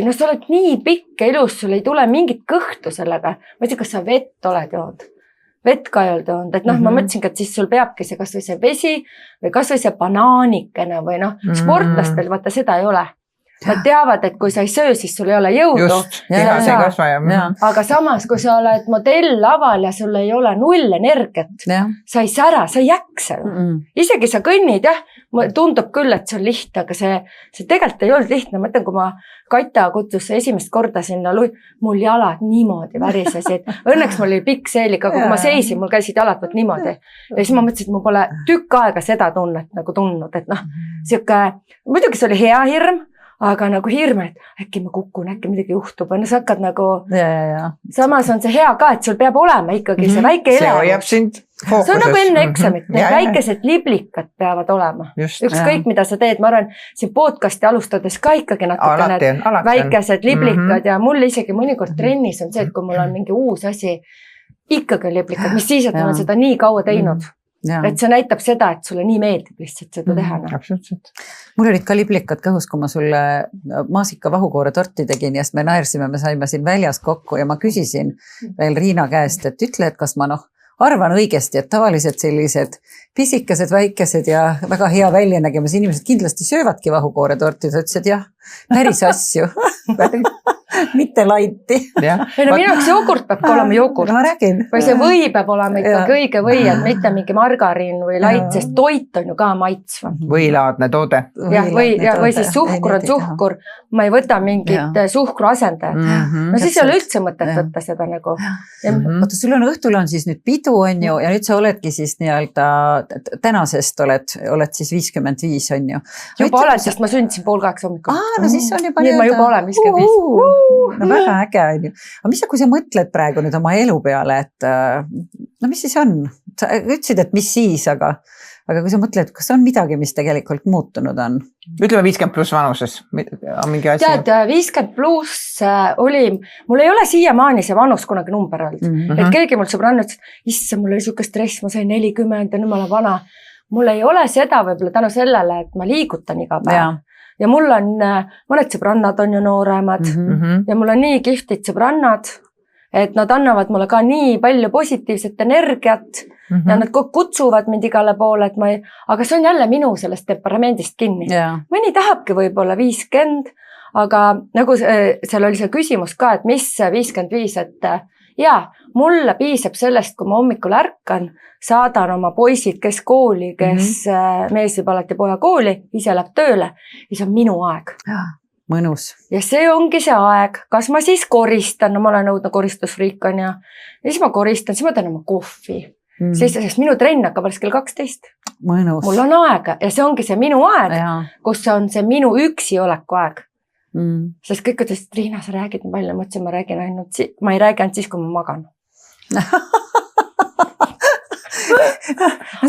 no sa oled nii pikk ja ilus, sul ei tule mingit kõhtu sellega. Ma ütlesin, kas sa vett oled joonud? Vett ka ei olnud joonud, et ma mõtlesingi, et siis sul peabki see kas või see vesi või kas või see banaanikene või sportlastel vaata seda ei ole. Nad teavad, et kui sa ei söö, siis sul ei ole jõudu. Just, keha see kasva ja. Aga samas, kui sa oled modell-laval ja sul ei ole null energiat, sa ei sära, sa ei jaksa. Isegi sa kõnnid, tundub küll, et see on lihtne, aga see tegelikult ei olnud lihtne. Mõtlen, kui ma Kaita kutsus esimest korda sinna, mul jalad niimoodi värisesid. Õnneks mul oli pikk seelik, aga kui ma seisin, mul käisid jalad võt niimoodi. Ja siis ma mõtlesin, et mul pole tükk aega seda tunnet nagu tundnud, et siuke, muidugi see oli hea hirm, aga nagu hirm, et äkki ma kukun, äkki midagi juhtub. Sa hakkad nagu, samas on see hea ka, et sul peab olema ikkagi see väike elevus. See hoiab sind fookuses. See on nagu enne eksamit, need väikesed liblikad peavad olema. Ükskõik, mida sa teed, ma arvan, siin podcasti alustades ka ikkagi natuke need väikesed liblikad ja mul isegi mõnikord trennis on see, et kui mul on mingi uus asi, ikkagi on liblikad, mis siis, et ma olen seda nii kaua teinud. Et see näitab seda, et sulle nii meeldib lihtsalt seda teha. Absoluutselt. Mul olid ka liblikad kõhus, kui ma sulle maasika vahukoore torti tegin ja me naersime, me saime siin väljas kokku ja ma küsisin veel Riina käest, et ütle, et kas ma arvan õigesti, et tavaliselt sellised pisikesed, väikesed ja väga hea väljanägemas inimesed kindlasti söövadki vahukoore torti, ta ütles, et jah, päris asju. Mitte laiti. Minu jaoks jogurt peab ka olema jogurt. Ma räägin. Või see või peab olema ikkagi õige või, et mitte mingi margariin või lait, sest toit on ju ka maitsva. Võilaadne toode. Või siis suhkur on suhkur. Ma ei võta mingit suhkru asendajat. No siis ei ole üldse mõtet võtta seda nagu. Oota, sul on õhtul on siis nüüd pidu on ju ja nüüd sa oledki siis nii-öelda tänasest oled siis 55 on ju. Juba olen, sest ma sündisin 7:30 hommikul. No siis on juba nii, ma juba olen 55. No väga äge on ju. Aga mis sa, kui sa mõtled praegu nüüd oma elu peale, et no mis siis on? Sa ütlesid, et mis siis, aga kui sa mõtled, kas on midagi, mis tegelikult muutunud on? Ütleme 50 pluss vanuses. Mingi asi. Tead, 50 pluss oli, mul ei ole siiamaani see vanus kunagi number olnud. Et keegi mul sõbrann ütles, issa, mul oli siuke stress, ma sain 40 ja nüüd ma olen vana. Mul ei ole seda võib-olla tänu sellele, et ma liigutan iga päev. Ja mul on, mõned sõbrannad on ju nooremad ja mul on nii kihvtid sõbrannad, et nad annavad mulle ka nii palju positiivset energiat ja nad kutsuvad mind igale poole, aga see on jälle minu sellest temperamendist kinni. Mõni tahabki võib-olla 50, aga nagu seal oli see küsimus ka, et mis 55, et mulle piisab sellest, kui ma hommikul ärkan, saadan oma poisid, kes kooli, kes mees viib alati poja kooli, ise läheb tööle, siis on minu aeg. Mõnus. Ja see ongi see aeg, kas ma siis koristan, no ma olen õudne koristusfriikan ja siis ma koristan, siis ma teen oma kohvi. Sest minu trenn hakkab alles kell 12. Mõnus. Mul on aega ja see ongi see minu aeg, kus on see minu üksi oleku aeg. Sest kõik ütlesid, et Riina, sa räägid nii palju, mõtlesin, ma ei räägi ainult siis, kui ma magan.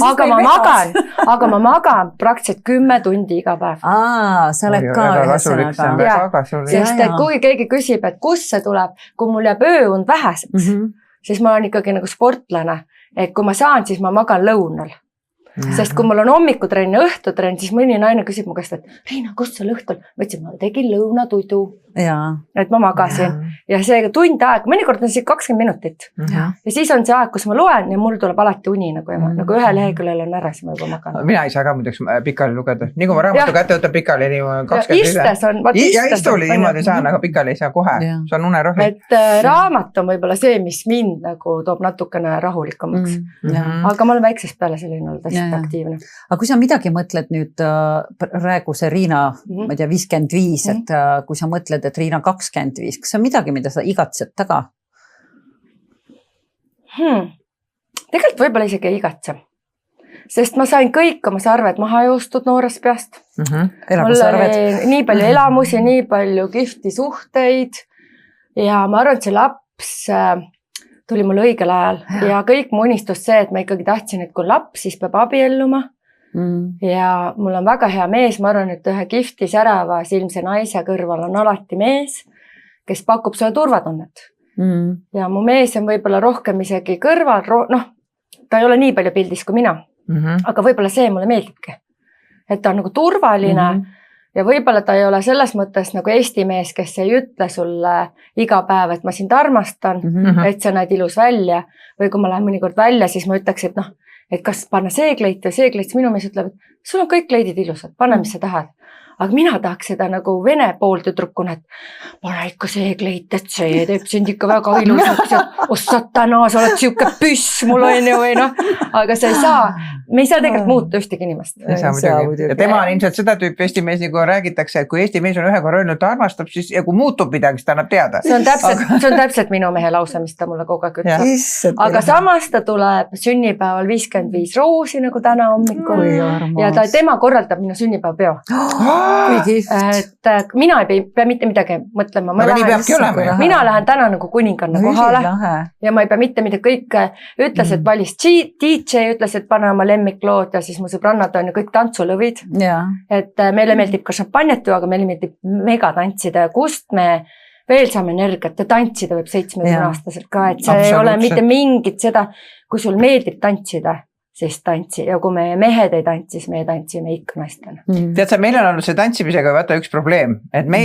aga ma magan praktiliselt 10 tundi iga päev. Sa oled ka ühesõnaga. Sest kui keegi küsib, et kus see tuleb, kui mul jääb ööund väheseks, siis ma olen ikkagi nagu sportlane, et kui ma saan, siis ma magan lõunal. Sest kui mul on hommikutrenn ja õhtutrenn, siis mõni naine küsib mu käest, et Riina, kust sul õhtul? Ma ütlesin, ma tegin lõunatudu. Et ma magasin. Ja see tund aeg, mõnikord on 20 minutit. Ja siis on see aeg, kus ma loen ja mul tuleb alati uni nagu ühe leheküljel on ära, siis ma juba magan. Mina ei saa ka muideks pikali lugeda. Nii kui ma raamatu kätte võtan pikali, nii 20 istes on. Ja istuli niimoodi saan, aga pikali ei saa kohe. See on unerohi. Et raamat on võib-olla see, mis mind nagu toob natukene rahulikumaks. Aga ma olen väiksest peale selline olnud hästi aktiivne. Aga kui sa midagi mõtled nüüd praegu see Riina, ma ei tea, 55, et kui sa mõtled, et Riina 25, kas on midagi, mida sa igatsed taga? Tegelikult võib-olla isegi ei igatse. Sest ma sain kõik oma sarved maha joostud noorest peast. Mul oli nii palju elamusi, nii palju kihvti suhteid ja ma arvan, et see laps tuli mulle õigel ajal ja kõik mu unistus see, et ma ikkagi tahtsin, et kui laps, siis peab abielluma. Ja mul on väga hea mees, ma arvan, et ühe kihvti särava silmse naise kõrval on alati mees, kes pakub sulle turvatunnet. Ja mu mees on võib-olla rohkem isegi kõrval, ta ei ole nii palju pildis kui mina, aga võib-olla see mulle meeldibki. Et ta on nagu turvaline ja võib-olla ta ei ole selles mõttes nagu Eesti mees, kes ei ütle sulle iga päev, et ma sind armastan, et sa näed ilus välja. Või kui ma lähen mõnikord välja, siis ma ütleks, et noh, et kas panna see kleit või see kleit, minu mees ütleb, et sul on kõik kleidid ilusad, pane, mis sa tahad. Aga mina tahaks seda nagu vene pooltüdrukuna, et pane ikka see kleit, et see teeb sind ikka väga ilusaks ja satana, sa oled siuke püss mul on ju või noh, aga sa ei saa, me ei saa tegelikult muuta ühtegi inimest. Ja tema on ilmselt seda tüüpi Eesti mees, nagu räägitakse, et kui Eesti mees on ühe korra öelnud, ta armastab, siis ja kui muutub midagi, siis ta annab teada. See on täpselt minu mehe lause, mis ta mulle kogu aeg ütleb. Aga samas ta tuleb sünnipäeval 55 roosi nagu täna hommikul ja tema korraldab minu sünnipäevapeo. Et mina ei pea mitte midagi mõtlema. Mina lähen täna nagu kuninganna kohale ja ma ei pea mitte midagi, kõik ütles, et valis DJ, ütles, et pane oma lemmiklood ja siis mu sõbrannad on ju kõik tantsulõvid. Et meile meeldib ka šampanjat ju, aga meile meeldib mega tantsida ja kust me veel saame energiat ja tantsida võib 70-aastaselt ka, et see ei ole mitte mingit seda, kui sul meeldib tantsida. Siis tantsi ja kui meie mehed ei tantsi, siis meie tantsime ikka naistena. Tead sa, meil on olnud see tantsimisega vaata üks probleem, et ma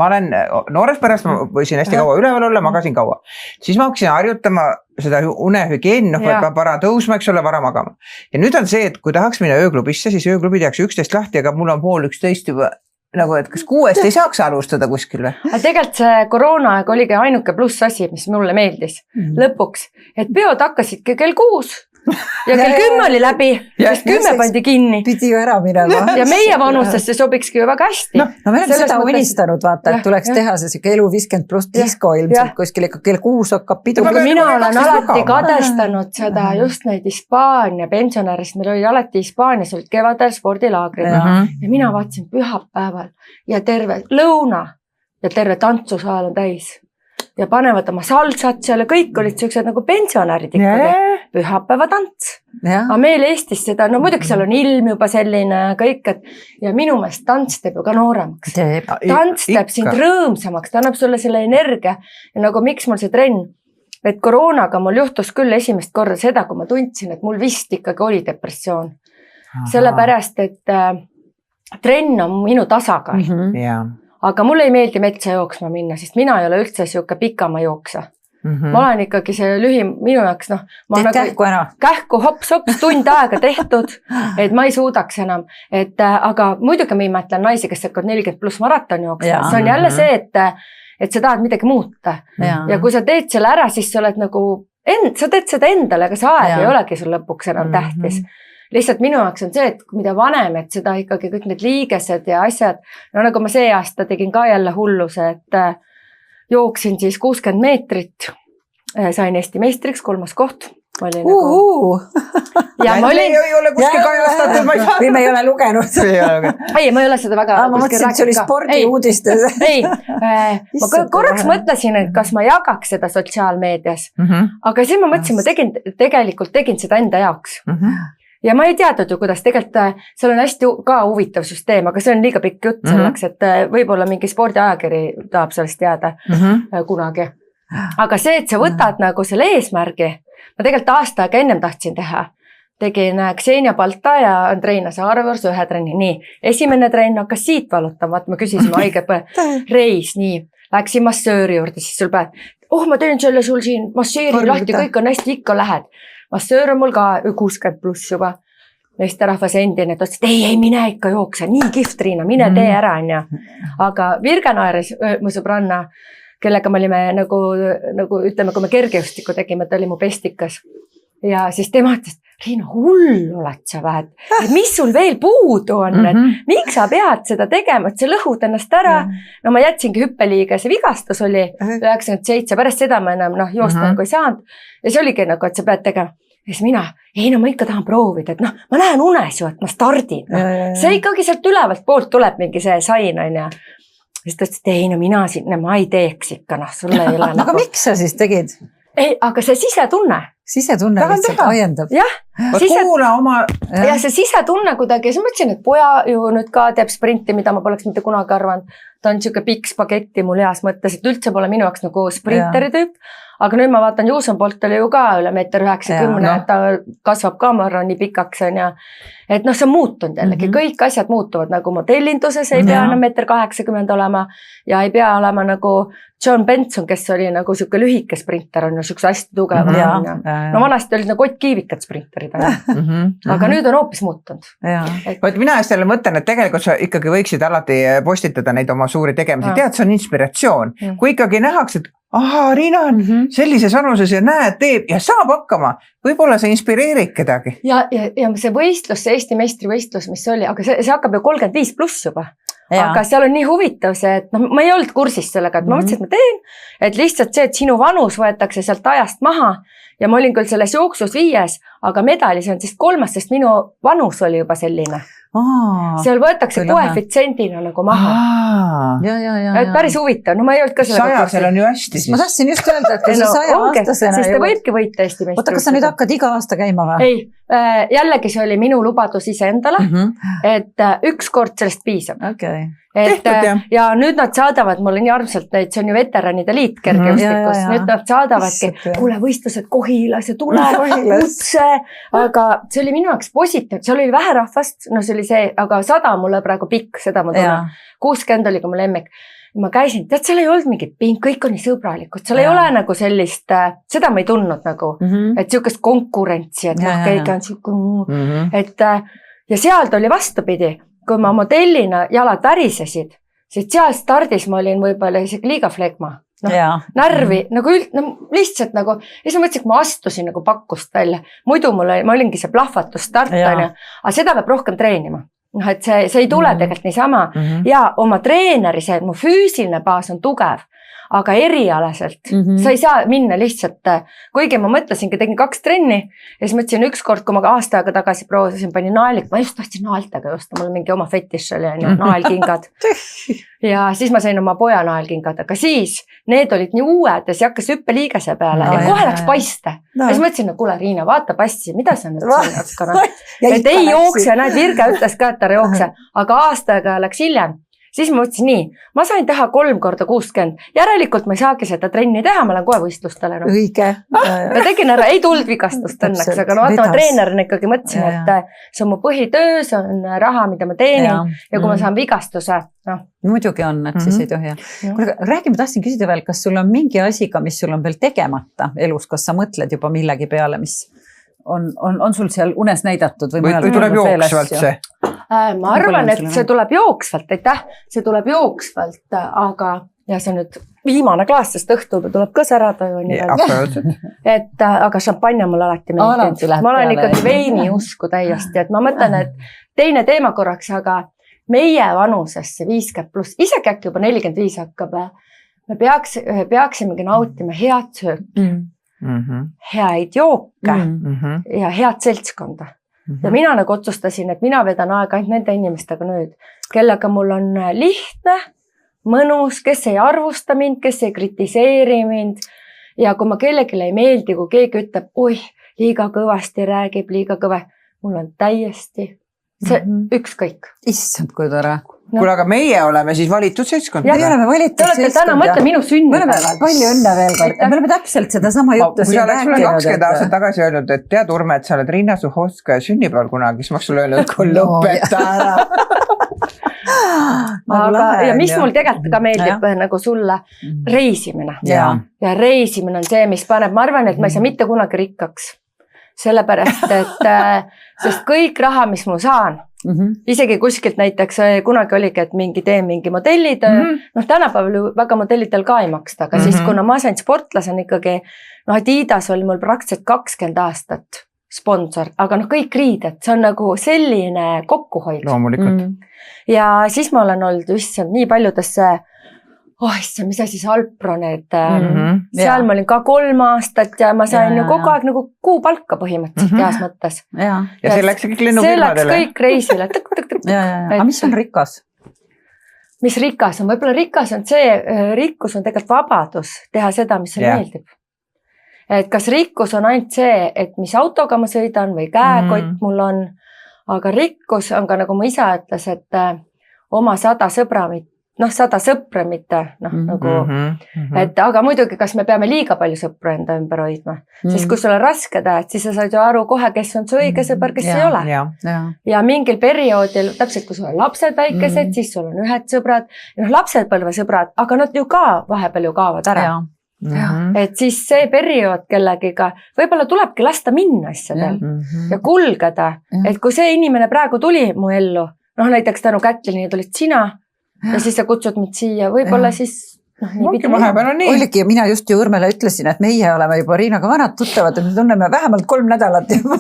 olen noorest pärast, ma võisin hästi kaua üleval olla, magasin kaua. Siis ma hakkasin harjutama seda unehügieen, et vara tõusma, eks ole, vara magama. Ja nüüd on see, et kui tahaks minna ööklubisse, siis ööklubi tehakse 11 lahti, aga mul on 10:30 juba nagu, et kas 6 ei saaks alustada kuskil või? Tegelikult see koroonaaeg oligi ainuke pluss asi, mis mulle meeldis lõpuks, et peod hakkasidki kell 6 ja kell 10 oli läbi, sest 10 pandi kinni. Pidi ju ära minema. Ja meie vanusesse sobikski ju väga hästi. No me oleme seda unistanud, vaata, et tuleks teha see elu 50+ disko ilmselt kuskil ikka kell 6 hakkab pidu. Mina olen alati kadestanud seda just neid Hispaania pensionärist. Meil oli alati Hispaanias olid kevadel spordilaagrid ja mina vaatasin pühapäeval ja terve lõuna ja terve tantsusaal on täis. Ja panevad oma salsat seal ja kõik olid sellised nagu pensionärid ikkagi. Pühapäeva tants. Aga meil Eestis seda, no muidugi seal on ilm juba selline kõik, et ja minu meelest tants teeb ju ka nooremaks. Tants teeb sind rõõmsamaks, ta annab sulle selle energia ja nagu miks mul see trenn, et koroonaga mul juhtus küll esimest korda seda, kui ma tundsin, et mul vist ikkagi oli depressioon. Sellepärast, et trenn on minu tasakaal. Aga mulle ei meeldi metsa jooksma minna, sest mina ei ole üldse siuke pikama jooksa. Ma olen ikkagi see minu jaoks, noh, ma kähku hops-hops tund aega tehtud, et ma ei suudaks enam. Aga muidugi ma imetlen naisi, kes hakkavad 40+ maraton jooksma. See on jälle see, et sa tahad midagi muuta. Ja kui sa teed selle ära, siis sa oled nagu, sa teed seda endale, aga see aeg ei olegi sul lõpuks enam tähtis. Lihtsalt minu jaoks on see, et mida vanem, et seda ikkagi kõik need liigesed ja asjad, no nagu ma see aasta tegin ka jälle hulluse, et jooksin siis 60 meetrit, sain Eesti meistriks, 3. koht. Ja ma olin... ei ole kuskil kajastatud, ma ei saa. Või me ei ole lugenud. Ei, ma ei ole seda väga... Ma mõtlesin, et see oli spordi uudistes. Ei, ma korraks mõtlesin, et kas ma jagaks seda sotsiaalmeedias, aga siis ma mõtlesin, ma tegelikult tegin seda enda jaoks. Ja ma ei teadnud ju, kuidas tegelikult seal on hästi ka huvitav süsteem, aga see on liiga pikk jutt selleks, et võib-olla mingi spordiajakiri tahab sellest teada kunagi. Aga see, et sa võtad nagu selle eesmärgi, ma tegelikult aasta aega ennem tahtsin teha. Tegin Ksenia Balta ja Andreina Saarevõrs ühe trenni. Nii, esimene trenn hakkas siit valutama, et ma küsisin haige reis, nii. Läksin massööri juurde, siis sul päev, ma teen selle sul siin masseeri lahti, kõik on hästi, ikka lähed. Massöör on mul ka 60+ juba. Meesterahvas endine, et otsid, ei, mine ikka jookse, nii kihvt Riina, mine tee ära, on ja. Aga Virge naeres, mu sõbranna, kellega me olime nagu ütleme, kui me kergejõustikku tegime, ta oli mu pestikas. Ja siis tema ütles, Riina, hull oled sa vähed, et mis sul veel puudu on, et miks sa pead seda tegema, et sa lõhud ennast ära. No ma jätsingi hüppeliiga, see vigastus oli 97, pärast seda ma enam joosta nagu ei saanud. Ja see oligi nagu, et sa pead tegema. Ja siis mina, ma ikka tahan proovida, et ma näen unes ju, et ma stardin. See ikkagi sealt ülevalt poolt tuleb mingi see sain, on ja. Siis ta ütles, et mina siin, ma ei teeks ikka, sulle ei ole. Aga miks sa siis tegid? Ei, aga see sisetunne. sisetunne Tahan lihtsalt teha. ajendab. jah, kuula oma. ja see sisetunne kuidagi, siis mõtlesin, et poja ju nüüd ka teeb sprinti, mida ma poleks mitte kunagi arvanud. Ta on siuke pikk spagetti mul heas mõttes, et üldse pole minu jaoks nagu sprinteri tüüp. Aga nüüd ma vaatan, Juuson poolt oli ju ka üle 1,90 m, et ta kasvab ka, ma arvan, nii pikaks on ja et noh, see on muutunud jällegi, kõik asjad muutuvad nagu modellinduses, ei pea enam 1,80 m olema ja ei pea olema nagu John Benson, kes oli nagu siuke lühike sprinter on ju, siukse hästi tugev. No vanasti olid nagu Ott Kiivikad sprinterid, aga nüüd on hoopis muutunud. Võt mina just jälle mõtlen, et tegelikult sa ikkagi võiksid alati postitada neid oma suuri tegemisi, tead, see on inspiratsioon. Kui ikkagi nähakse, et ahaa, Riina on sellises vanuses ja näed, teeb ja saab hakkama, võib-olla see inspireerib kedagi. Ja see võistlus, see Eesti meistrivõistlus, mis oli, aga see hakkab ju 35 pluss juba. Aga seal on nii huvitav see, et ma ei olnud kursis sellega, et ma mõtlesin, et ma teen, et lihtsalt see, et sinu vanus võetakse sealt ajast maha ja ma olin küll selles jooksus 5, aga medalis on siis 3, sest minu vanus oli juba selline. Seal võetakse koefitsiendina nagu maha. Et päris huvitav, no ma ei olnud ka sellega. 100 on ju hästi siis. Ma tahtsin just öelda, et kui sa 100-aastasena siis ta võibki võita Eesti meistrivõistlust. Oota, kas sa nüüd hakkad iga aasta käima või? Ei, jällegi see oli minu lubadus iseendale, et üks kord sellest piisab. Ja nüüd nad saadavad mulle nii armsalt neid, see on ju veteranide liit kergejõustikus, nüüd nad saadavadki, kuule võistlused Kohilas ja tule kutse, aga see oli minu jaoks positiivne, seal oli vähe rahvast, no see oli see, aga 100 mulle praegu pikk, seda ma tunnen, 60 oli ka mu lemmik. Ma käisin, tead, seal ei olnud mingit ping, kõik on nii sõbralikud, seal ei ole nagu sellist, seda ma ei tundnud nagu, et siukest konkurentsi, et keegi on siuke, et ja seal oli vastupidi. Kui ma modellina jalad värisesid, siis seal stardis ma olin võib-olla isegi liiga flegma. Närvi, nagu lihtsalt nagu, ja siis ma mõtlesin, et ma astusin nagu pakkust välja. Muidu ma olingi see plahvatus startani, aga seda peab rohkem treenima. Et see ei tule tegelikult niisama. Ja oma treeneri, see mu füüsiline baas on tugev, aga erialaselt. Sa ei saa minna lihtsalt, kuigi ma mõtlesingi, tegin 2 trenni ja siis mõtlesin ükskord, kui ma aasta aega tagasi proovisin, panin naelik, ma just tahtsin naeltega joosta, mul mingi oma fetiš oli, naelkingad. Ja siis ma sain oma poja naelkingad, aga siis need olid nii uued ja siis hakkas hüppeliigese peale ja kohe läks paiste. Ja siis mõtlesin, no kuule Riina, vaata passi, mida sa nüüd siin hakkana? Et ei jookse, näed, Virge ütles ka, et ta ei jookse, aga aastaga läks hiljem. Siis ma mõtlesin nii, ma sain teha 3 korda 60, järelikult ma ei saagi seda trenni teha, ma olen kohe võistlustele. Õige. Ma tegin ära, ei tulnud vigastust õnneks, aga no vaata, ma treenerina ikkagi mõtlesin, et see on mu põhitöö, see on raha, mida ma teenin ja kui ma saan vigastuse. Muidugi on, et siis ei tohi. Räägime, tahtsin küsida veel, kas sul on mingi asiga, mis sul on veel tegemata elus, kas sa mõtled juba millegi peale, mis on sul seal unes näidatud või tuleb jooksvalt see? Ma arvan, et see tuleb jooksvalt, see tuleb jooksvalt, aga ja see on nüüd viimane klaas, sest õhtul tuleb ka särada. Et aga šampanja mul alati meeldinud. Ma olen ikkagi veini usku täiesti, et ma mõtlen, et teine teema korraks, aga meie vanusesse 50 pluss, isegi äkki juba 45 hakkab, me peaksimegi nautima head sööki, häid jooke ja head seltskonda. Ja mina nagu otsustasin, et mina vedan aega ainult nende inimestega nüüd, kellega mul on lihtne, mõnus, kes ei arvusta mind, kes ei kritiseeri mind. Ja kui ma kellelegi ei meeldi, kui keegi ütleb, oih, liiga kõvasti räägib, liiga kõve, mul on täiesti see ükskõik. Issand, kui tore. Kuule, aga meie oleme siis valitud seltskond. Me oleme valitud seltskond. Te olete täna, mõtle minu sünnipäeval. Palju õnne veel kord. Me oleme täpselt seda sama juttu siin rääkinud. Kui sa oleks 20 aastat tagasi öelnud, et tead Urme, et sa oled Riina Suhovskaja sünnipäeval kunagi, siis ma oleks sulle öelnud, kui lõpeta ära. Ja mis mul tegelikult ka meeldib nagu sulle, reisimine. Ja reisimine on see, mis paneb, ma arvan, et ma ei saa mitte kunagi rikkaks. Sellepärast, et sest kõik raha, mis ma saan, isegi kuskilt näiteks kunagi oligi, et teen mingi modellitöö, tänapäeval ju väga modellidel ka ei maksta, aga siis kuna ma sain sportlasen ikkagi, Adidas oli mul praktiliselt 20 aastat sponsor, aga kõik riided, see on nagu selline kokkuhoid. Loomulikult. Ja siis ma olen olnud issand nii paljudesse mis asi see Alpro need, seal ma olin ka 3 aastat ja ma sain ju kogu aeg nagu kuupalka põhimõtteliselt heas mõttes. Ja see läks kõik lennufirmadele. See läks kõik reisile. Aga mis on rikas? Mis rikas on? Võib-olla rikas on see, rikkus on tegelikult vabadus teha seda, mis sulle meeldib. et kas rikkus on ainult see, et mis autoga ma sõidan või käekott mul on, aga rikkus on ka, nagu mu isa ütles, et oma 100 sõbra, 100 sõpra mitte, nagu, et aga muidugi, kas me peame liiga palju sõpra enda ümber hoidma, sest kui sul on raske teed, siis sa saad ju aru kohe, kes on su õige sõber, kes ei ole. Ja mingil perioodil, täpselt kui sul on lapsed väikesed, siis sul on ühed sõbrad, lapsepõlvesõbrad, aga nad ju ka vahepeal ju kaovad ära. Et siis see periood kellegiga, võib-olla tulebki lasta minna asjadel ja kulgeda, et kui see inimene praegu tuli mu ellu, näiteks tänu Kätlini tulid sina ja siis sa kutsud mind siia, võib-olla siis oligi, ja mina just ju Õrmele ütlesin, et meie oleme juba Riinaga vanad tuttavad, et me tunneme vähemalt 3 nädalat juba.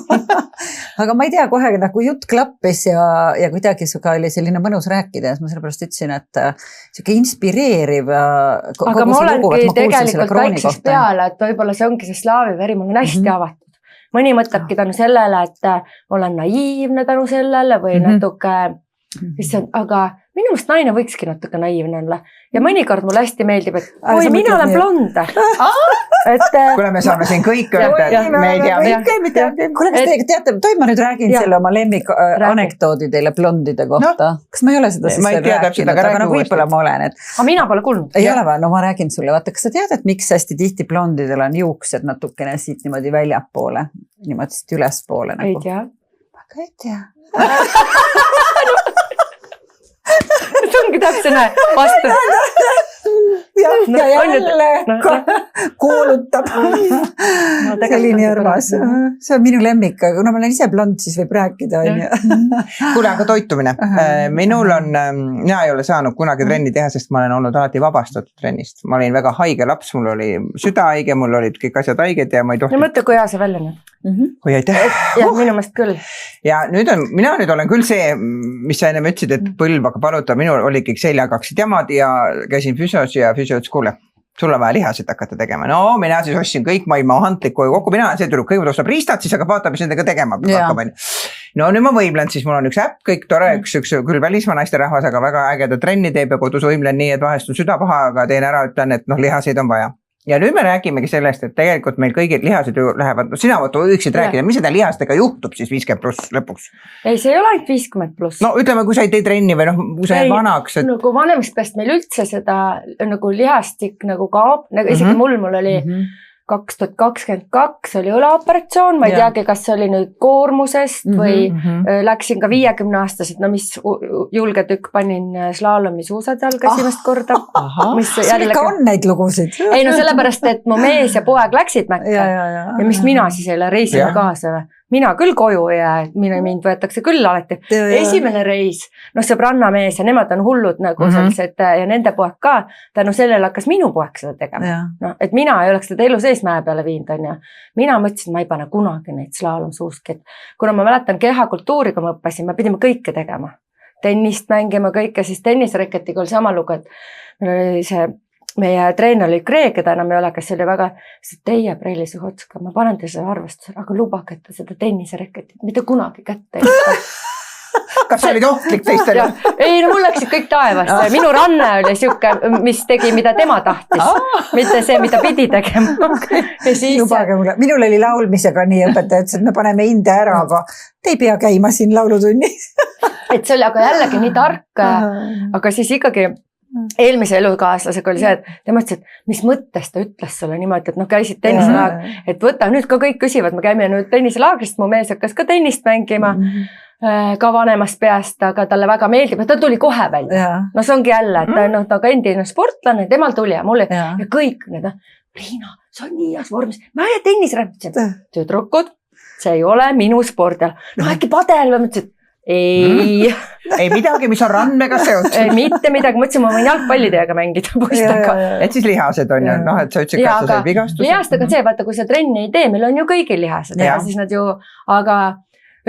Aga ma ei tea, kohe nagu jutt klappis ja kuidagi suga oli selline mõnus rääkida, ja ma sellepärast ütlesin, et siuke inspireeriv. Aga ma olengi tegelikult väiksest peale, et võib-olla see ongi see slaavi veri, mul on hästi avatud. Mõni mõtlebki tänu sellele, et olen naiivne tänu sellele või natuke, aga minu meelest naine võikski natuke naiivne olla. Ja mõnikord mulle hästi meeldib, et oi, mina olen blonde. Kuule, me saame siin kõik öelda, et me ei tea. Kuule, kas te teate, ma nüüd räägin selle oma lemmik anekdoodi teile blondide kohta. Kas ma ei ole seda siis veel rääkinud, aga võib-olla ma olen. Aga mina pole kuulnud. Ei ole või? No ma räägin sulle. Vaata, kas sa tead, et miks hästi tihti blondidel on juuksed natukene siit niimoodi väljapoole, niimoodi siit ülespoole? Ei tea. Aga ei tea. See ongi täpsene vastu. Ja jälle kuulutab. Selline arvas. See on minu lemmik, aga kuna ma olen ise blond, siis võib rääkida. Kuule, aga toitumine. Minul on, mina ei ole saanud kunagi trenni teha, sest ma olen olnud alati vabastatud trennist. Ma olin väga haige laps, mul oli süda haige, mul olid kõik asjad haiged ja ma ei tohti. Ja mõtle, kui hea see välja nüüd. Kui aitäh. Ja minu meelest küll. Ja mina nüüd olen küll see, mis sa ennem ütlesid, et põlv hakkab valuta, minul oli kõik seljaga hakkasid jamad ja käisin füsios ja füsio ütles, kuule, sul on vaja lihasid hakata tegema. No, mina siis ostsin kõik maailma hantlik koju kokku, mina olen see tüdruk, kõigepealt ostab riistad, siis hakkab vaatama, mis nendega tegema. No nüüd ma võimlen, siis mul on üks äpp, kõik tore, üks küll välismaa naisterahvas, aga väga ägeda trenni teeb ja kodus võimlen nii, et vahest on süda paha, aga teen ära, ütlen, et lihaseid on vaja. Ja nüüd me räägimegi sellest, et tegelikult meil kõigid lihased ju lähevad, sina võiksid rääkida, mis seda lihastega juhtub siis 50 pluss lõpuks? Ei, see ei ole ainult 50 pluss. No ütleme, kui sa ei tee trenni või kui sa jääd vanaks. Nagu vanemast peast meil üldse seda nagu lihastik nagu kaob, isegi mul oli 2022 oli õlaoperatsioon, ma ei teagi, kas see oli nüüd koormusest või läksin ka 50-aastaselt, no mis julge tükk panin slaalomi suusad jalga esimest korda. Sul ikka on neid lugusid? Ei, no sellepärast, et mu mees ja poeg läksid Mäkke ja mis mina siis ei ole reisile kaasa või? Mina küll koju ja mind võetakse küll alati. Esimene reis, sõbranna mees ja nemad on hullud nagu sellised ja nende poeg ka, tänu sellele hakkas minu poeg seda tegema. No, et mina ei oleks seda elu sees mäe peale viinud, on ju. Mina mõtlesin, ma ei pane kunagi neid slaalomsuuski. Kuna ma mäletan kehakultuuri, kui ma õppasin, me pidime kõike tegema. Tennist mängima kõike, siis tennisreketiga oli sama lugu, et meil oli see meie treener oli Kreeg, keda enam ei ole, kes oli väga, teie Preili Suhotska, ma panen te selle arvestusele, aga lubage, et seda tennisereketit mitte kunagi kätte ei võta. Kas see oli ohtlik teistele? Ei, no mul läksid kõik taevasse. Minu ranne oli siuke, mis tegi, mida tema tahtis. Mitte see, mida pidi tegema. Lubage mulle. Minul oli laulmisega nii õpetaja, et me paneme inde ära, aga te ei pea käima siin laulutunnis. Et see oli aga jällegi nii tark, aga siis ikkagi eelmise elukaaslasega oli see, et tema ütles, et mis mõttes ta ütles sulle niimoodi, et käisid tenniselaag, et võta nüüd ka kõik küsivad, me käime nüüd tenniselaagrist, mu mees hakkas ka tennist mängima, ka vanemast peast, aga talle väga meeldib, et ta tuli kohe välja. No see ongi jälle, et ta ka endine sportlane, temal tuli ja mul ja kõik need, Riina, sa on nii heas vormis, ma ei tennisräämtsin, tüdrukud, see ei ole minu spordil, no äkki padel või mõtlesin, ei midagi, mis on randmega seotud. Ei, mitte midagi, mõtlesin, ma võin jalgpallidega mängida poistega. Et siis lihased on ju, et sa ütlesid, kas sa said vigastus. Lihastega on see, vaata, kui sa trenni ei tee, meil on ju kõigil lihased, siis nad ju, aga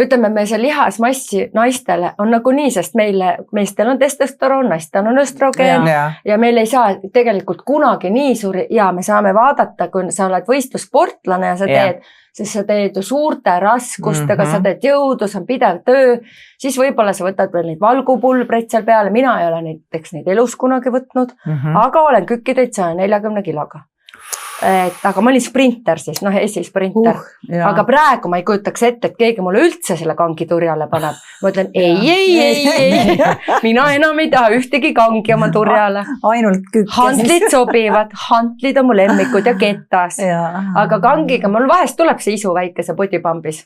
ütleme, me see lihasmassi naistele on nagu nii, sest meestel on testosteroon, naistel on östrogen ja meil ei saa tegelikult kunagi nii suuri, ja me saame vaadata, kui sa oled võistlussportlane ja sa teed, sest sa teed ju suurte raskustega, sa teed jõudu, see on pidev töö, siis võib-olla sa võtad veel neid valgupulbreid seal peale, mina ei ole neid elus kunagi võtnud, aga olen kükkideid 140 kiloga. aga ma olin sprinter siis, esisprinter. Aga praegu ma ei kujutaks ette, et keegi mulle üldse selle kangi turjale paneb. Ma ütlen ei. Mina enam ei taha ühtegi kangi oma turjale. Ainult kükke. Hantlid sobivad, hantlid on mu lemmikud ja ketas. Aga kangiga mul vahest tuleb see isu väikese bodypumpis.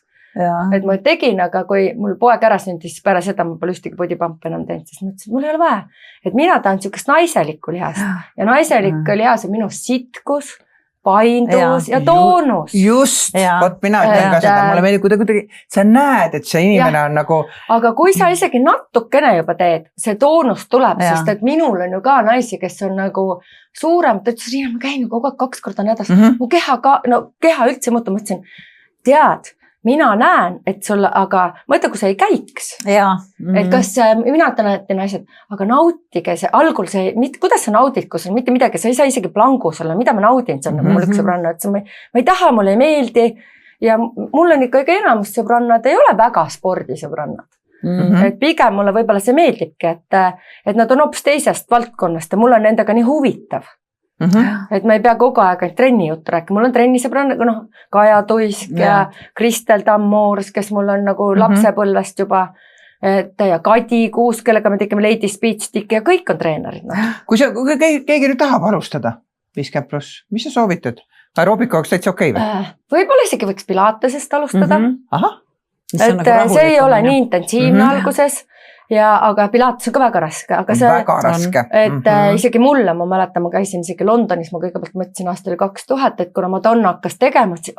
Et ma tegin, aga kui mul poeg ära sündis, pärast seda ma pole ühtegi bodypump enam teinud, siis mõtlesin, et mul ei ole vaja. Et mina tahan niisugust naiselikku lihast ja naiselikku lihas on minu sitkus, paindus ja toonus. Just, vot mina ütlen ka seda, mulle meeldib kuidagi, sa näed, et see inimene on nagu... Aga kui sa isegi natukene juba teed, see toonus tuleb, sest et minul on ju ka naisi, kes on nagu suurem, ta ütles, Riina, ma käin ju kogu aeg 2 korda nädalas, mu keha üldse muutu, mõtlesin, tead, mina näen, et sul, aga mõtle, kui sa ei käiks. Et kas mina ütlen, et naised, aga nautige see, algul see, kuidas sa naudid, kui sul mitte midagi, sa ei saa isegi plangus olla, mida ma naudin, see on nagu mul üks sõbranna, et ma ei taha, mulle ei meeldi ja mul on ikkagi enamus sõbrannad, ei ole väga spordisõbrannad. Et pigem mulle võib-olla see meeldibki, et nad on hoopis teisest valdkonnast ja mul on nendega nii huvitav. Et ma ei pea kogu aeg trenni juttu rääkima, mul on trennisõbrann, Kaja Tuisk ja Kristel Tammoors, kes mul on nagu lapsepõlvest juba, ja Kadi Kuus, kellega me tegime Lady Speech Stick ja kõik on treenerid. Kui keegi nüüd tahab alustada 50+, mis sa soovitad? Aeroobika oleks täitsa okei või? Võib-olla isegi võiks pilatesest alustada. Et see ei ole nii intensiivne alguses. Aga pilates on ka väga raske, aga see, väga raske. Et isegi mulle, ma mäletan, ma käisin isegi Londonis, ma kõigepealt mõtlesin aastal 2000, et kuna Madonna hakkas tegema, mõtlesin,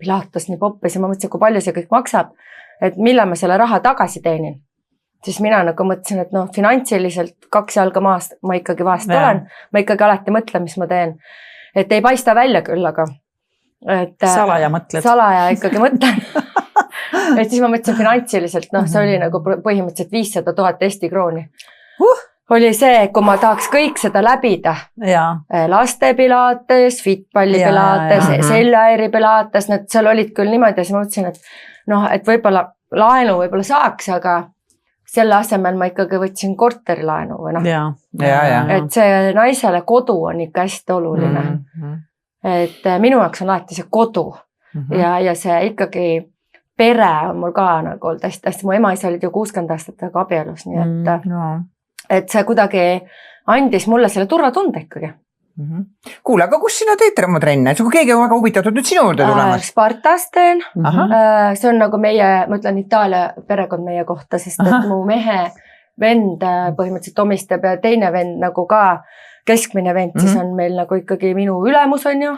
pilates nii poppis ja ma mõtlesin, kui palju see kõik maksab, et millal ma selle raha tagasi teenin. Siis mina nagu mõtlesin, et finantsiliselt 2 jalga maast ma ikkagi vahest olen, ma ikkagi alati mõtlen, mis ma teen. Et ei paista välja küll, aga salaja mõtled. Salaja ikkagi mõtlen. Et siis ma mõtlesin finantsiliselt, see oli nagu põhimõtteliselt 500 000 Eesti krooni. Oli see, kui ma tahaks kõik seda läbida. Laste pilates, fitballi pilates, seljaäri pilates, need seal olid küll niimoodi ja siis ma mõtlesin, et võib-olla laenu võib-olla saaks, aga selle asemel ma ikkagi võtsin korterilaenu või et see naisele kodu on ikka hästi oluline. Et minu jaoks on alati see kodu ja see ikkagi pere on mul ka nagu olnud hästi, mu ema-isa olid ju 60 aastat aga abielus, nii et see kuidagi andis mulle selle turvatunde ikkagi. Kuule, aga kus sina teed oma trenne? Kui keegi on väga huvitatud nüüd sinu juurde tulemas? Spartas teen. See on nagu meie, ma ütlen Itaalia perekond meie kohta, sest et mu mehe vend põhimõtteliselt omistab ja teine vend nagu ka keskmine vend, siis on meil nagu ikkagi minu ülemus on ju.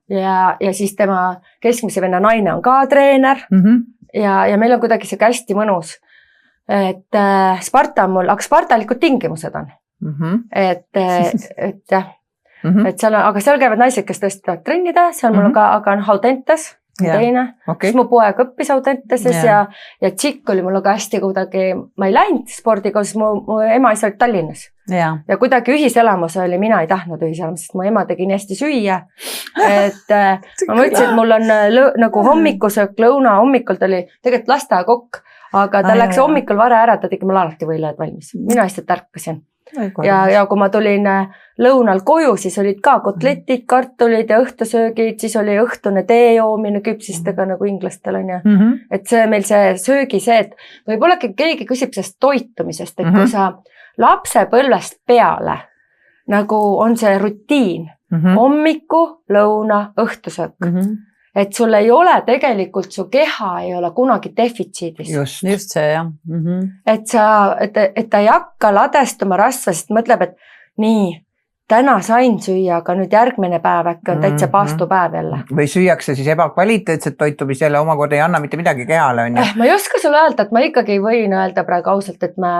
Ja siis tema keskmise venna naine on ka treener ja meil on kuidagi see hästi mõnus, et Sparta on mul, aga spartalikud tingimused on, et jah, et seal on, aga seal käivad naised, kes tõesti tahavad trennida, seal mul on ka, aga on Audentes, teine, siis mu poeg õppis Audenteses ja tšikk oli mul aga hästi kuidagi, ma ei läinud spordiga, sest mu ema-isa olid Tallinnas. Ja kuidagi ühiselamus oli, mina ei tahtnud ühiselamus, sest mu ema tegi nii hästi süüa, et ma mõtlesin, et mul on nagu hommikusöök, lõuna, hommikult oli tegelikult lasteaiakokk, aga ta läks hommikul vara ära, ta tegi mul alati võileid valmis, mina lihtsalt ärkasin. Ja kui ma tulin lõunal koju, siis olid ka kotletid, kartulid ja õhtusöögid, siis oli õhtune tee joomine küpsistega nagu inglastel on ja. Et see meil see söögi see, et võib-olla keegi küsib sellest toitumisest, et kui sa lapsepõlvest peale, nagu on see rutiin, hommiku, lõuna, õhtusöök, et sul ei ole tegelikult, su keha ei ole kunagi defitsiidis. Just see, jah. Et ta ei hakka ladestuma rasva, sest mõtleb, et nii, täna sain süüa, aga nüüd järgmine päev äkki on täitsa paastupäev jälle. Või süüakse siis ebakvaliteetset toitu, mis jälle omakorda ei anna mitte midagi kehale. On ju? Ma ei oska sulle öelda, et ma ikkagi võin öelda praegu ausalt, et me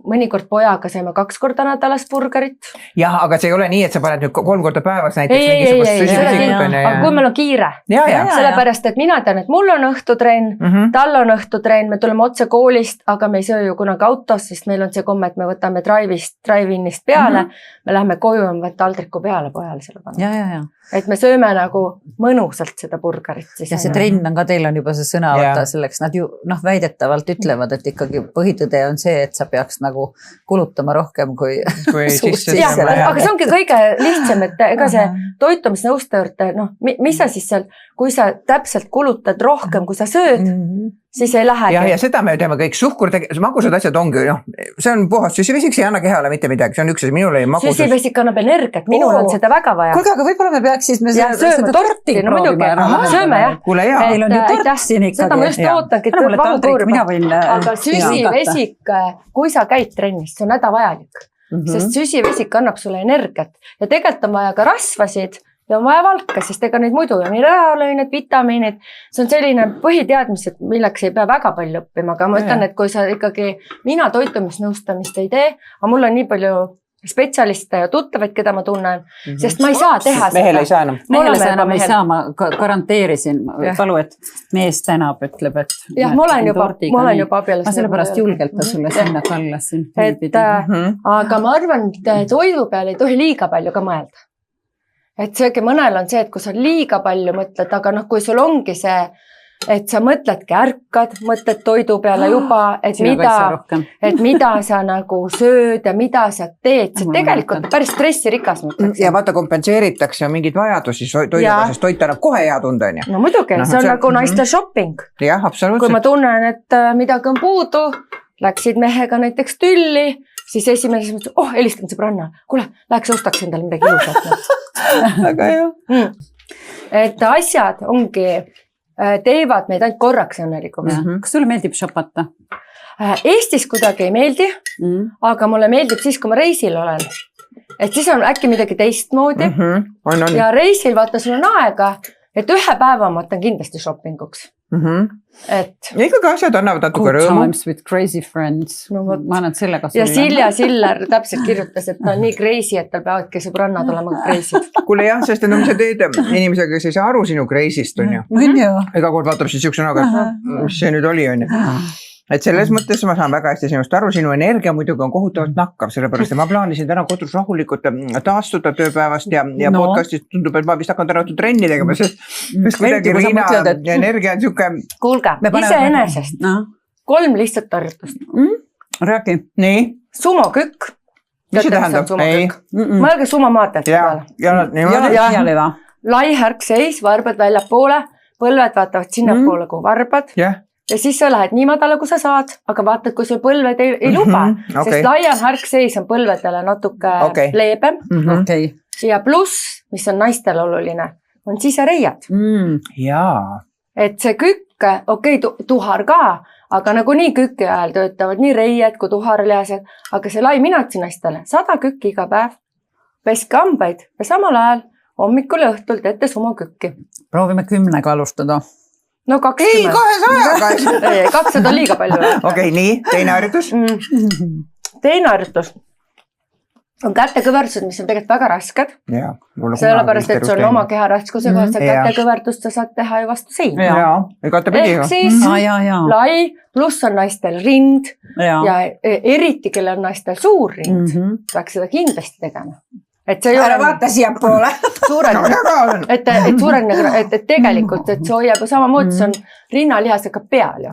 mõnikord pojaga saime 2 korda nädalas burgerit. Jah, aga see ei ole nii, et sa paned nüüd 3 korda päevas näiteks ei, aga kui meil on kiire. Sellepärast, et mina tean, et mul on õhtutrenn, tal on õhtutrenn, me tuleme otse koolist, aga me ei söö ju kunagi autos, sest meil on see komme, et me võtame drive-inist peale, me läheme koju võtta aldriku peale pojale selle panna. Ja. et me sööme nagu mõnusalt seda burgerit siis. ja see trenn on ka, teil on juba see sõna võtta selleks, nad ju väidetavalt ütlevad, et ikkagi põhitõde on see, et sa peaks nagu kulutama rohkem kui aga see ongi kõige lihtsam, et ega see toitumisnõustaja juurde, mis sa siis seal, kui sa täpselt kulutad rohkem, kui sa sööd, siis ei lähe. Ja seda me teeme kõik, magusad asjad ongi, see on puhas süsivesik, see ei anna kehale mitte midagi, see on üks asi, minul ei magusus. Süsivesik annab energiat, minul on seda väga vaja. Kuulge, aga võib-olla me peaks siis sööme torti, no muidugi, sööme jah. Kuule hea. Meil on ju tort siin ikkagi. Seda ma just ootangi, aga süsivesik, kui sa käid trennis, see on hädavajalik, sest süsivesik annab sulle energiat ja tegelikult on vaja ka rasvasid ja on vaja valka, sest ega neid muidu ja mineraalaineid, vitamiinid, see on selline põhiteadmised, milleks ei pea väga palju õppima, aga ma ütlen, et kui sa ikkagi, mina toitumisnõustamist ei tee, aga mul on nii palju spetsialiste ja tuttavaid, keda ma tunnen, sest ma ei saa teha seda. Mehel ei saa enam. Mehel ei saa, ma garanteerisin, palu, et mees tänab, ütleb, et jah, ma olen juba abielus. Ma sellepärast julgelt ta sulle sinna kallas siin. Aga ma arvan, et toidu peale ei tohi liiga palju ka mõelda. Et see mõnel on see, et kui sa liiga palju mõtled, aga kui sul ongi see, et sa mõtledki, ärkad, mõtled toidu peale juba, et mida sa nagu sööd ja mida sa teed, see tegelikult päris stressirikas mõtleks. Ja vaata, kompenseeritakse mingid vajadusi toiduga, sest toit annab kohe hea tunde. No muidugi, see on nagu naiste shopping. Jah, absoluutselt. Kui ma tunnen, et midagi on puudu, läksid mehega näiteks tülli, siis esimene mõttes, helistan sõbranna, kuule, läheks ostaks endale midagi ilusat. Väga hea. Et asjad ongi, teevad meid ainult korraks õnnelikuks. Kas sulle meeldib shopata? Eestis kuidagi ei meeldi, aga mulle meeldib siis, kui ma reisil olen. Et siis on äkki midagi teistmoodi ja reisil vaata sul on aega, et ühe päeva ma võtan kindlasti shoppinguks. Ikkagi asjad annavad natuke rõõmu. Good times with crazy friends. Ma annan sellega sulle. Ja Silja Siller täpselt kirjutas, et ta on nii crazy, et tal peavadki sõbrannad olema crazy'd. Kuule jah, sest mis sa teed inimesega, kes ei saa aru sinu crazy'st, on ju. Iga kord vaatab siis üks sõnaga, mis see nüüd oli, on ju. Et selles mõttes ma saan väga hästi sinust aru, sinu energia muidugi on kohutavalt nakkav, sellepärast et ma plaanisin täna kodus rahulikult taastuda tööpäevast ja podcastist tundub, et ma vist hakkan täna trenni tegema, sest kuidagi Riina energia on siuke... Kuulge, iseenesest 3 lihtsalt tarjutust. Räägi. Nii? Sumokükk. Mis see tähendab? Mõelge sumomaatjad peale. Lai härkseis, varbad väljapoole, põlved vaatavad sinnapoole kui varbad. Ja siis sa lähed nii madala, kui sa saad, aga vaatad, kui sul põlved ei luba, sest laiem härkseis on põlvedele natuke leebem. Ja pluss, mis on naistel oluline, on sisereiad. Et see kükk, tuhar ka, aga nagu nii kükki ajal töötavad nii reied kui tuharlihased, aga see lai minatsi naistele 100 kükki iga päev, peske hambaid ja samal ajal hommikul ja õhtul teete sumokükki. Proovime 10 alustada. No 20. Ei, 200. 200 on liiga palju. Okei, nii, teine harjutus? Teine harjutus on kätekõverdused, mis on tegelikult väga rasked. Sellepärast, et see on oma keha raskuse kohast, kätekõverdust sa saad teha ju vastu seina. Ehk siis lai, pluss on naistel rind ja eriti, kelle on naistel suur rind, peaks seda kindlasti tegema. Ära vaata siia poole. Et tegelikult, et see hoiab ju samamoodi, see on rinnalihasega peal ju.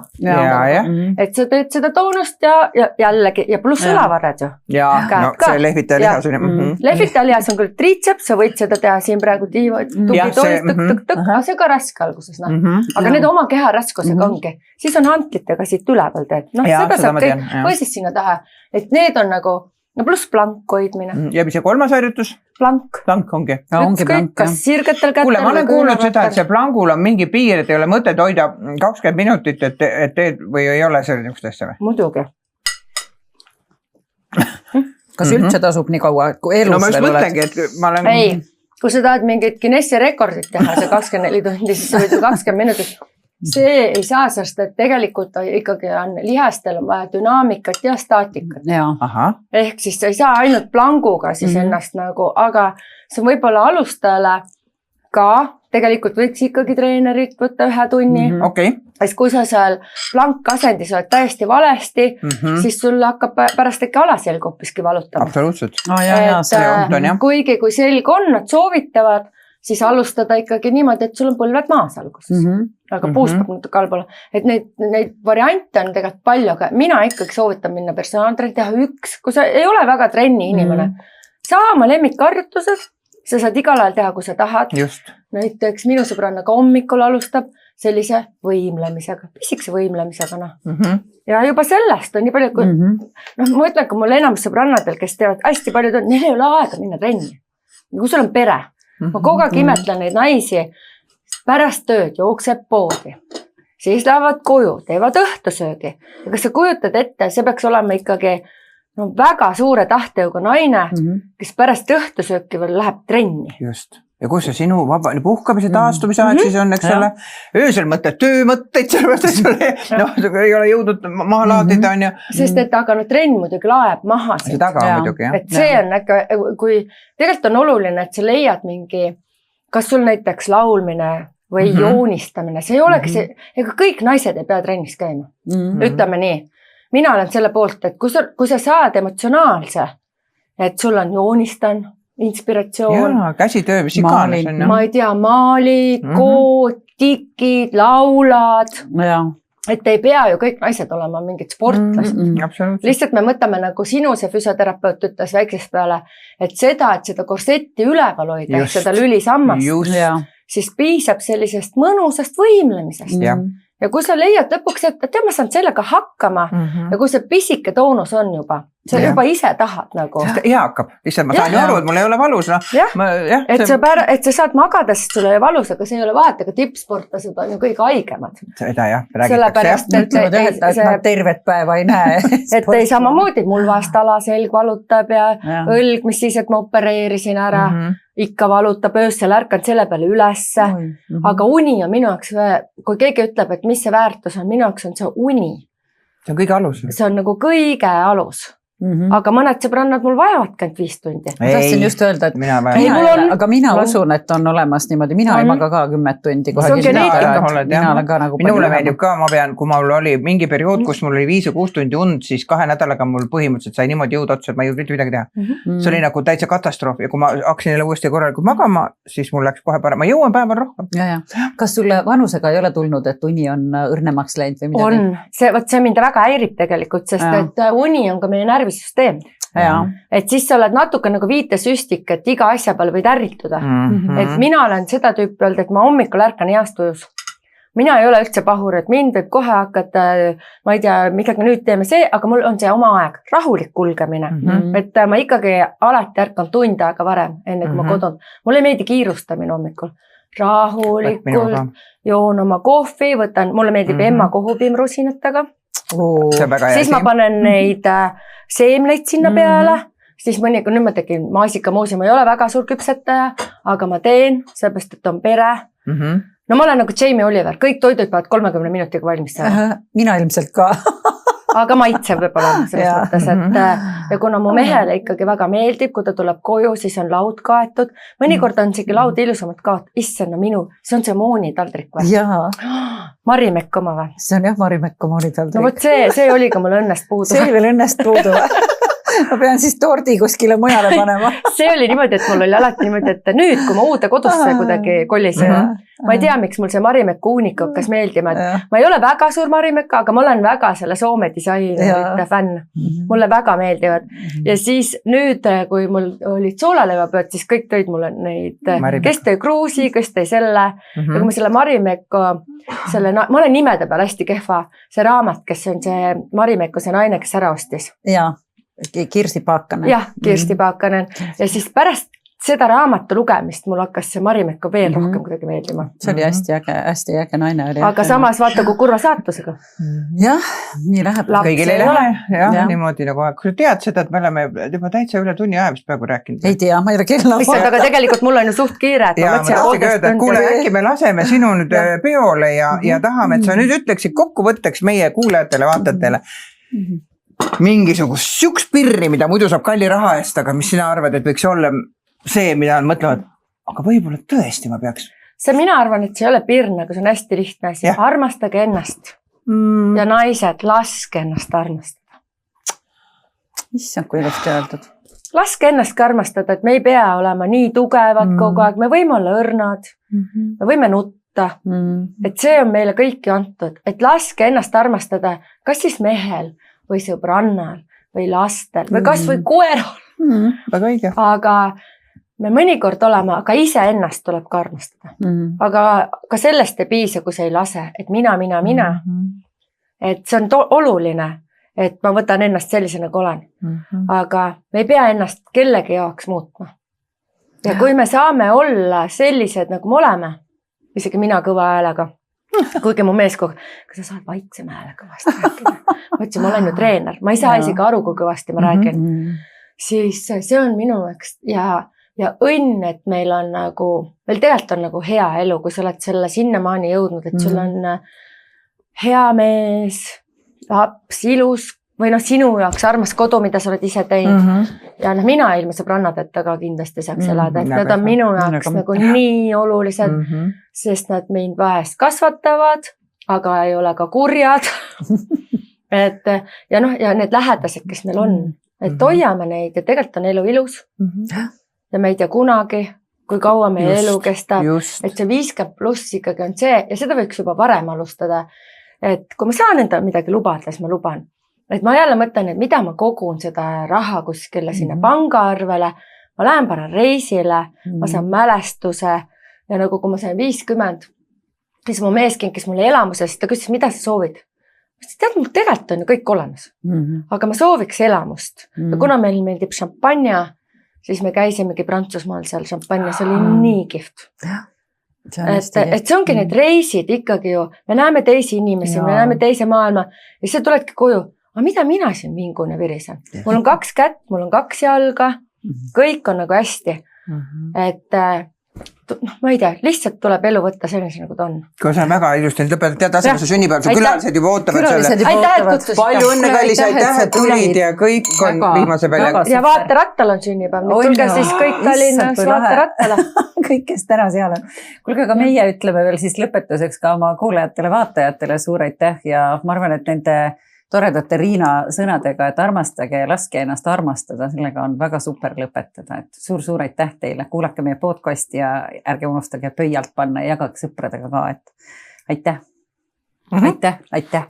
Et sa teed seda toonust ja jällegi, ja pluss õlavarred ju. See lehvitaja lihas on. Lehvitaja lihas on küll triitseps, sa võid seda teha siin praegu tugitoolis, aga see ka raske alguses. Aga need oma keha raskusega ongi. Siis on hantlitega siit üleval teed. Seda saab kõik, või siis sinna taha. Et need on nagu no pluss plank hoidmine. Ja mis see 3. harjutus? Plank. Plank ongi. Ükskõik, kas sirgetel kätel. Kuule, ma olen kuulnud seda, et see plankul on mingi piir, et ei ole mõtet hoida 20 minutit, et teed või ei ole selle niisugust asja või? Muidugi. Kas üldse tasub nii kaua, kui elus veel oled? No ma just mõtlengi, et ma olen... Ei, kui sa tahad mingit Guinessi rekordit teha, see 24 tundi, siis sa võid 20 minutit. See ei saa, sest et tegelikult ikkagi on lihastel on vaja dünaamikat ja staatikat. Ehk siis sa ei saa ainult planguga siis ennast nagu, aga see on võib-olla alustajale ka, tegelikult võiks ikkagi treenerit võtta 1 tunni. Sest kui sa seal plankasendis oled täiesti valesti, siis sul hakkab pärast äkki alaselg hoopiski valutama. Absoluutselt. Kuigi kui selg on, nad soovitavad, siis alustada ikkagi niimoodi, et sul on põlved maas alguses. Aga puus peab natuke allpoole. Et neid variante on tegelikult palju, aga mina ikkagi soovitan minna personaaltrenni, teha üks, kui sa ei ole väga trenni inimene. Saa oma lemmikharjutused, sa saad igal ajal teha, kui sa tahad. Just. Näiteks minu sõbrannaga hommikul alustab sellise võimlemisega, pisikese võimlemisega. Ja juba sellest on nii palju, kui ma ütlen, kui mul enamus sõbrannadel, kes teevad hästi palju tööd, neil ei ole aega minna trenni. Kui sul on pere, ma kogu aeg imetlen neid naisi, pärast tööd jookseb poodi, siis lähevad koju, teevad õhtusöögi. Ja kas sa kujutad ette, see peaks olema ikkagi väga suure tahtejõuga naine, kes pärast õhtusööki veel läheb trenni. Just. Ja kus see sinu puhkamise taastumise aeg siis on, eks ole? Öösel mõtled töömõtteid, ei ole jõudnud maha laadida, on ju. Sest et aga trenn muidugi laeb maha. See taga muidugi, jah. Et see on äkki, kui tegelikult on oluline, et sa leiad mingi, kas sul näiteks laulmine või joonistamine, see ei olegi see, ega kõik naised ei pea trennis käima. Ütleme nii. Mina olen selle poolt, et kui sa saad emotsionaalse, et sul on joonistan, inspiratsioon. Jaa, käsitöö, mis iganes on. Ma ei tea, maalid, kood, tikid, laulad. Et ei pea ju kõik naised olema mingid sportlast. Lihtsalt me mõtleme nagu sinu see füsioterapeut ütles väiksest peale, et seda korsetti üleval hoida, seda lülisammast, siis piisab sellisest mõnusast võimlemisest. Ja kui sa leiad lõpuks, et tead, ma saan sellega hakkama ja kui see pisike toonus on juba, sa juba ise tahad nagu. Hea hakkab, lihtsalt ma saan ju aru, et mul ei ole valus. Et sa saad magada, sest sul ei ole valus, aga see ei ole vahet, aga tippsportlased on ju kõik haigemad. Seda jah, räägitakse. Et nad tervet päeva ei näe. Et ei samamoodi, mul vast alaselg valutab ja õlg, mis siis, et ma opereerisin ära. Ikka valutab öösel ärkanud selle peale ülesse, aga uni on minu jaoks, kui keegi ütleb, et mis see väärtus on, minu jaoks on see uni. See on kõige alus. See on nagu kõige alus. Aga mõned sõbrannad mul vajavadki ainult 5 tundi. Ma tahtsin just öelda, et aga mina usun, et on olemas niimoodi, mina ei maga ka 10 tundi kohe. Minule meeldib ka, ma pean, kui mul oli mingi periood, kus mul oli 5 või 6 tundi und, siis 2 nädalaga mul põhimõtteliselt sai niimoodi jõud otsa, et ma ei jõudnud midagi teha. See oli nagu täitsa katastroof ja kui ma hakkasin jälle uuesti korralikult magama, siis mul läks kohe parem. Ma jõuan päeval rohkem. Kas sulle vanusega ei ole tulnud, et uni on õrnemaks läinud või midagi? On. See mind väga häirib tegelikult, sest et uni on ka meie närvisüsteem. Et siis sa oled natuke nagu viitesüstik, et iga asja peale võid ärrituda. Et mina olen seda tüüpi olnud, et ma hommikul ärkan heast tujus. Mina ei ole üldse pahur, et mind võib kohe hakata, ma ei tea, midagi nüüd teeme see, aga mul on see oma aeg, rahulik kulgemine. Et ma ikkagi alati ärkan tund aega varem, enne kui ma kodun. Mul ei meeldi kiirustamine hommikul. Rahulikult, joon oma kohvi, mulle meeldib emma kohupiim rusinatega. Siis ma panen neid seemleid sinna peale, siis mõnikord nüüd ma tegin maasikamuusi, ma ei ole väga suur küpsetaja, aga ma teen, sellepärast, et on pere. No ma olen nagu Jamie Oliver, kõik toidud peavad 30 minutiga valmis saada. Mina ilmselt ka. Aga maitsev võib olla selles mõttes, et ja kuna mu mehele ikkagi väga meeldib, kui ta tuleb koju, siis on laud kaetud. Mõnikord on isegi laud ilusamad kaetud. Issand, see on see Mooni taldrik või? Marimekk oma või? See on jah, Marimekk Mooni taldrik. No võt see oli ka mul õnnest puudu. See oli veel õnnest puudu või? Ma pean siis tordi kuskile mujale panema. See oli niimoodi, et mul oli alati niimoodi, et nüüd, kui ma uude kodusse kuidagi kollisin, ma ei tea, miks mul see Marimekk uunik hakkas meeldima. Ma ei ole väga suur Marimekk, aga ma olen väga selle Soome disainide fänn. Mulle väga meeldivad. Ja siis nüüd, kui mul olid soolaleivapeod, siis kõik tõid mulle neid, kes tõi kruusi, kes tõi selle. Ja kui ma selle Marimekko, ma olen nimede peal hästi kehva. See raamat, kes on see Marimekko, see naine, kes ära ostis. Jaa. Kirsti Paakanen. Jah, Kirsti Paakanen. Ja siis pärast seda raamatu lugemist mul hakkas see Marimekko veel rohkem kuidagi meeldima. See oli hästi äge naine. Aga samas vaata, kui kurva saatusega. Jah, nii läheb. Kõigil ei lähe. Jah, niimoodi nagu, kui tead seda, et me oleme juba täitsa üle tunni ajast peaaegu rääkinud. Ei tea, ma ei ole kella. Aga tegelikult mul on ju suht kiire. Kuule, äkki me laseme sinu nüüd peole ja tahame, et sa nüüd ütleksid kokkuvõtteks meie kuulajatele, vaatajatele mingisugust siuks pirri, mida muidu saab kalli raha eest, aga mis sina arvad, et võiks olla see, mida nad mõtlevad, aga võib-olla tõesti ma peaks. Mina arvan, et see ei ole pirn, aga see on hästi lihtne asi. Armastage ennast. Ja naised, laske ennast armastada. Issand, kui ilusti öeldud. laske ennastki armastada, et me ei pea olema nii tugevad kogu aeg, me võime olla õrnad, me võime nutta, et see on meile kõiki antud, et laske ennast armastada, kas siis mehel või sõbrannal või lastel või kas või koeral. Väga õige. Aga me mõnikord oleme, aga ise ennast tuleb ka armastada. Aga ka sellest ei piisa, kui see ei lase, et mina. Et see on oluline, et ma võtan ennast sellisena, nagu olen. Aga me ei pea ennast kellegi jaoks muutma. Ja kui me saame olla sellised, nagu me oleme, isegi mina kõva häälega, kuigi mu mees kogu, kas sa saad vaiksema häälega vast rääkida? Ma ütlesin, ma olen ju treener, ma ei saa isegi aru, kui kõvasti ma räägin. Siis see on minu jaoks ja õnn, et meil on nagu, meil tegelikult on nagu hea elu, kui sa oled selle sinnamaani jõudnud, et sul on hea mees, laps, ilus või sinu jaoks armas kodu, mida sa oled ise teinud. Ja mina ilma sõbrannadeta ka kindlasti saaks elada, et need on minu jaoks nagu nii olulised, sest nad mind vahest kasvatavad, aga ei ole ka kurjad. Ja need lähedased, kes meil on, et hoiame neid ja tegelikult on elu ilus. Ja me ei tea kunagi, kui kaua meie elu kestab, et see 50+ ikkagi on see ja seda võiks juba varem alustada. Et kui ma saan enda midagi lubada, siis ma luban. Et ma jälle mõtlen, et mida ma kogun seda raha kuskile sinna pangaarvele, ma lähen panen reisile, ma saan mälestuse ja nagu kui ma sain 50, siis mu mees kinkis mulle elamuse, siis ta küsis, mida sa soovid? Tead, mul tegelikult on ju kõik olemas, aga ma sooviks elamust. Ja kuna meil meeldib šampanja, siis me käisimegi Prantsusmaal seal šampanja, see oli nii kihvt. Et see ongi need reisid ikkagi ju, me näeme teisi inimesi, me näeme teise maailma ja see tuledki koju. Aga mida mina siin vingune virisen? Mul on 2 kätt, mul on 2 jalga, kõik on nagu hästi. Et ma ei tea, lihtsalt tuleb elu võtta sellise, nagu ta on. Kui see on väga ilusti, lõpetad tead asjad, su sünnipäev, su külalised juba ootavad selle. Aitäh, et kutsusid. Palju õnne, kallis, aitäh, et tulid ja kõik on viimase peale. Ja Vaaterattal on sünnipäev, nüüd tulge siis kõik Tallinnas Vaaterattale. Kõik, kes täna seal on. Kuulge, aga meie ütleme veel siis lõpetuseks ka oma kuulajatele, vaatajatele suur aitäh ja ma arvan, et nende toredate Riina sõnadega, et armastage ja laske ennast armastada, sellega on väga super lõpetada, et suur aitäh teile, kuulake meie podcast ja ärge unustage pöialt panna ja jagage sõpradega ka, et aitäh, aitäh.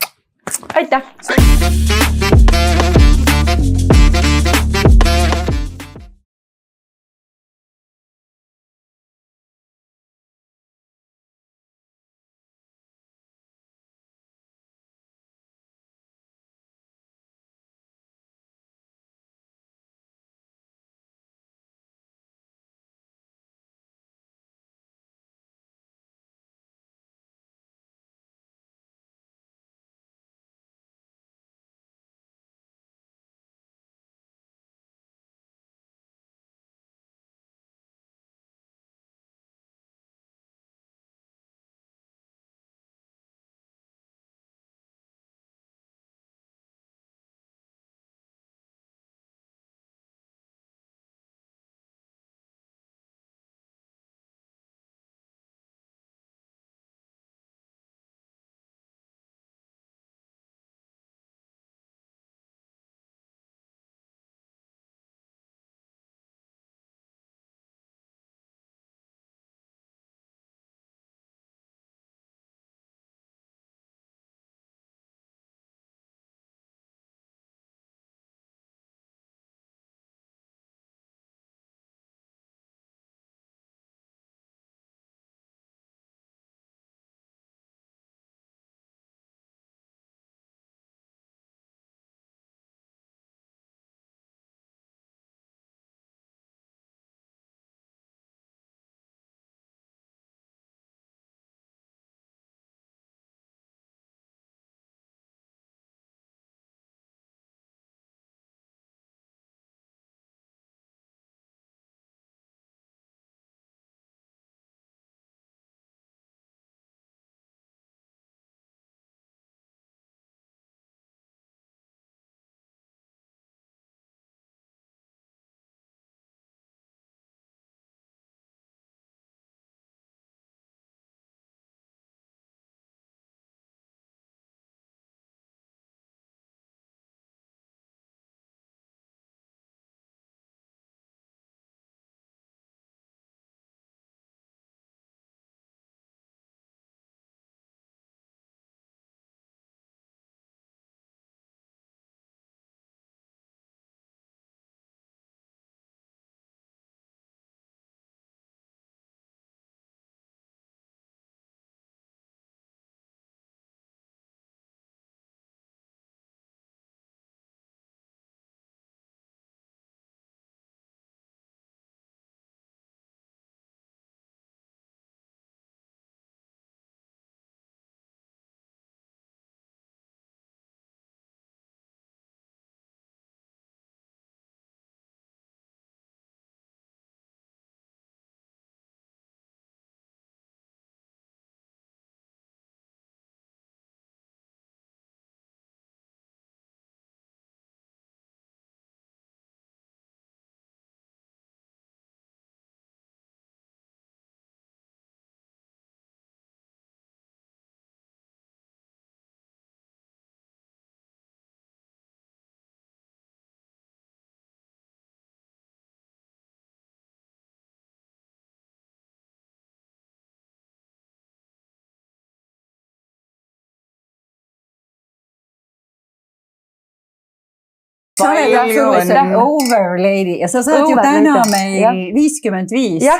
sa oled absoluutselt over lady ja sa saad ju täna meil 55.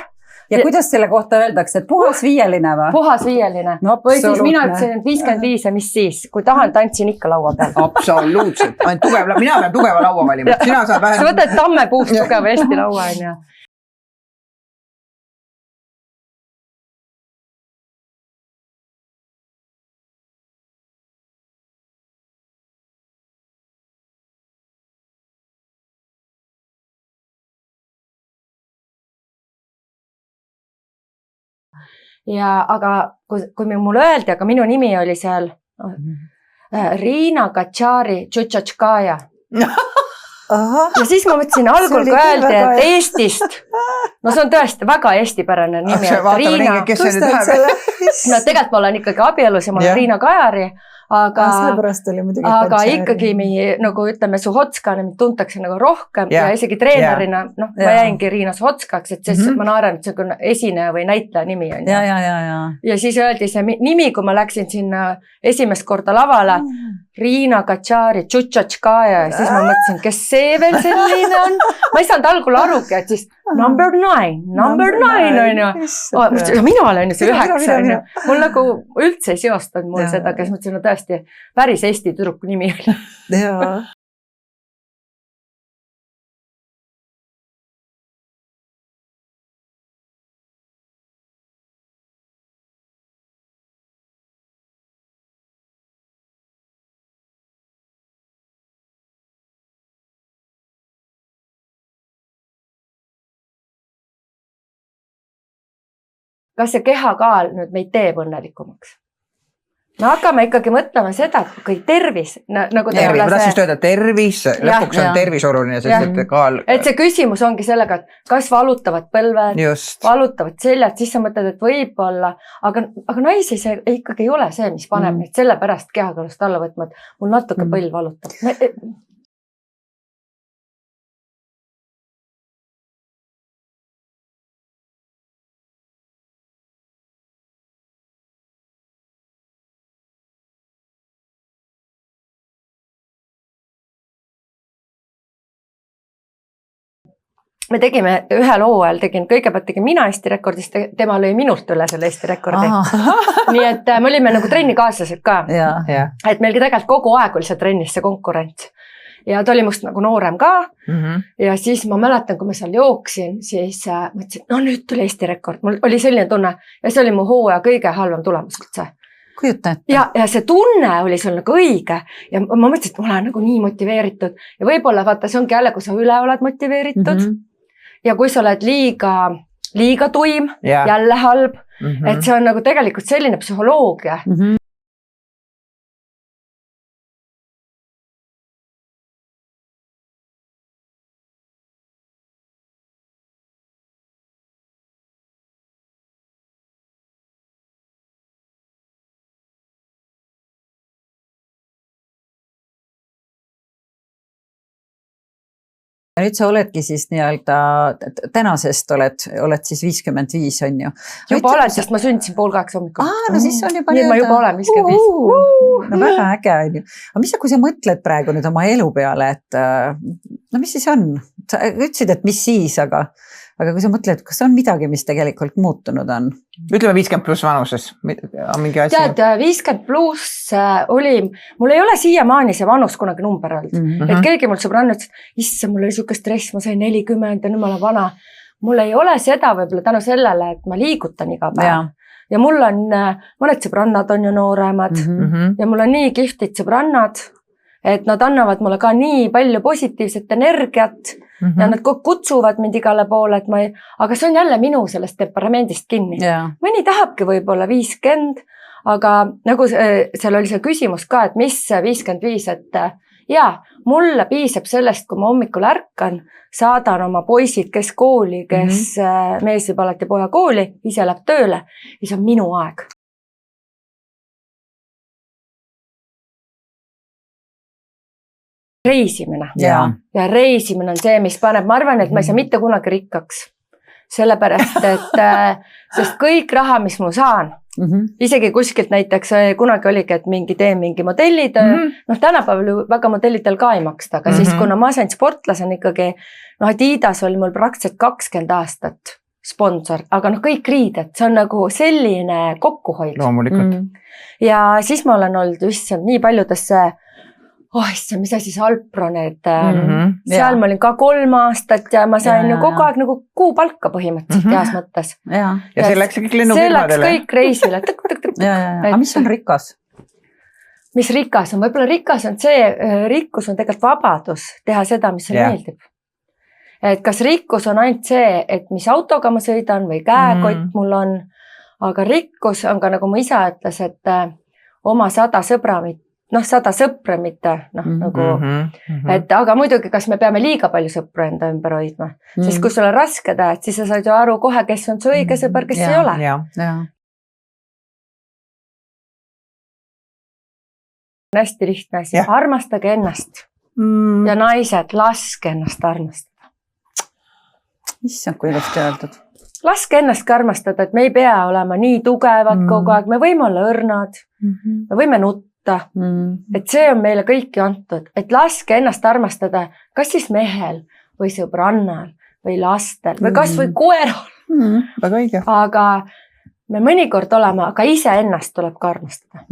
Ja kuidas selle kohta öeldakse, et puhas viieline või? Puhas viieline. No, või siis mina ütlesin, et 55 ja mis siis? Kui tahan, tantsin ikka laua peal. Absoluutselt. Mina pean tugeva laua valima. Sina saad vähem... Sa võtad tammepuust tugeva Eesti laua, on ju. Ja aga kui mulle öeldi, aga minu nimi oli seal Riina Kachari Tšutšatškaja. Ja siis ma mõtlesin algul, kui öeldi, et Eestist, no see on tõesti väga eestipärane nimi. Riina, kes see nüüd läheb? No tegelikult ma olen ikkagi abielus ja ma olen Riina Kajari. Aga ikkagi nagu ütleme, Suhotskana mind tuntakse nagu rohkem ja isegi treenerina, ma jäingi Riina Suhotskaks, et sest ma naeran, et see on esineja või näitleja nimi on. Ja siis öeldi see nimi, kui ma läksin sinna esimest korda lavale, Riina Kachari Tšutšatškaja ja siis ma mõtlesin, kes see veel selline on. Ma ei saanud algul arugi, et siis number 9 on ju. Minu olen ju see 9 on ju. Mul nagu üldse ei seostanud mul seda, kes mõtlesin, no tõesti päris Eesti tüdruku nimi oli. Jaa. Kas see kehakaal nüüd meid teeb õnnelikumaks? Me hakkame ikkagi mõtlema seda, et kui tervis, nagu te ole see... Ma tahtsin öelda tervis, lõpuks on tervis oluline, sest et kaal... Et see küsimus ongi sellega, et kas valutavad põlved, valutavad seljad, siis sa mõtled, et võib-olla, aga naisi see ikkagi ei ole see, mis paneb neid selle pärast kehakaalust alla võtma, et mul natuke põlv valutab. Me tegime ühel hooajal, kõigepealt tegin mina Eesti rekordist, tema lõi minult üle selle Eesti rekordi. Nii et me olime nagu trennikaaslased ka. Et meil tegelikult kogu aeg oli see trennis see konkurent. Ja ta oli must nagu noorem ka. Ja siis ma mäletan, kui ma seal jooksin, siis mõtlesin, no nüüd tuli Eesti rekord. Mul oli selline tunne ja see oli mu hooaja kõige halvem tulemus üldse. Ja see tunne oli sul nagu õige ja ma mõtlesin, et ma olen nagu nii motiveeritud ja võib-olla vaata, see ongi jälle, kui sa üle oled motiveeritud ja kui sa oled liiga tuim, jälle halb, et see on nagu tegelikult selline psühholoogia. Nüüd sa oledki siis nii-öelda, tänasest oled siis 55 on ju. Juba oled, sest ma sündisin 7:30 hommikul. No siis on juba nii, et ma juba olen 55. No väga äge on ju. Aga mis sa, kui sa mõtled praegu nüüd oma elu peale, et no mis siis on? Sa ütlesid, et mis siis, aga kui sa mõtled, kas on midagi, mis tegelikult muutunud on? Ütleme 50 pluss vanuses. Mingi asi. Tead, 50 pluss oli, mul ei ole siiamaani see vanus kunagi number olnud. Et keegi mul sõbrann ütles, issa, mul oli siuke stress, ma sain 40 ja nüüd ma olen vana. Mul ei ole seda võib-olla tänu sellele, et ma liigutan iga päev. Ja mul on, mõned sõbrannad on ju nooremad ja mul on nii kihvtid sõbrannad, et nad annavad mulle ka nii palju positiivset energiat ja nad kutsuvad mind igale poole, et aga see on jälle minu sellest temperamendist kinni. Mõni tahabki võib-olla 50, aga nagu seal oli see küsimus ka, et mis 55, et mulle piisab sellest, kui ma hommikul ärkan, saadan oma poisid, kes kooli, kes mees viib alati poja kooli, ise läheb tööle ja see on minu aeg. Reisimine. Ja reisimine on see, mis paneb, ma arvan, et ma ei saa mitte kunagi rikkaks. Sellepärast, et sest kõik raha, mis ma saan, isegi kuskilt näiteks kunagi oligi, et teen mingi modellitöö, tänapäeval ju väga modellitel ka ei maksta, aga siis kuna ma sain sportlasena ikkagi, Adidas oli mul praktiliselt 20 aastat sponsor, aga kõik riided, see on nagu selline kokkuhoid. Loomulikult. Ja siis ma olen olnud issand nii paljudesse mis asi see Alpro need, seal ma olin ka 3 aastat ja ma sain ju kogu aeg nagu kuupalka põhimõtteliselt heas mõttes. Ja see läks kõik lennufirmadele. See läks kõik reisile. Aga mis on rikas? Mis rikas on? Võib-olla rikas on see, rikkus on tegelikult vabadus teha seda, mis sulle meeldib. Et kas rikkus on ainult see, et mis autoga ma sõidan või käekott mul on, aga rikkus on ka nagu mu isa ütles, et oma 100 sõpra mitte, nagu, et aga muidugi, kas me peame liiga palju sõpru enda ümber hoidma, sest kui sul on raske teha, siis sa saad ju aru kohe, kes on su õige sõber, kes ei ole. On hästi lihtne asi, armastage ennast ja naised, laske ennast armastada. Issand, kui ilusti öeldud. Laske ennastki armastada, et me ei pea olema nii tugevad kogu aeg, me võime olla õrnad, me võime nutta. Et see on meile kõiki antud, et laske ennast armastada, kas siis mehel või sõbrannal või lastel või kas või koeral. Väga õige. Aga me mõnikord oleme, aga ise ennast tuleb ka armastada.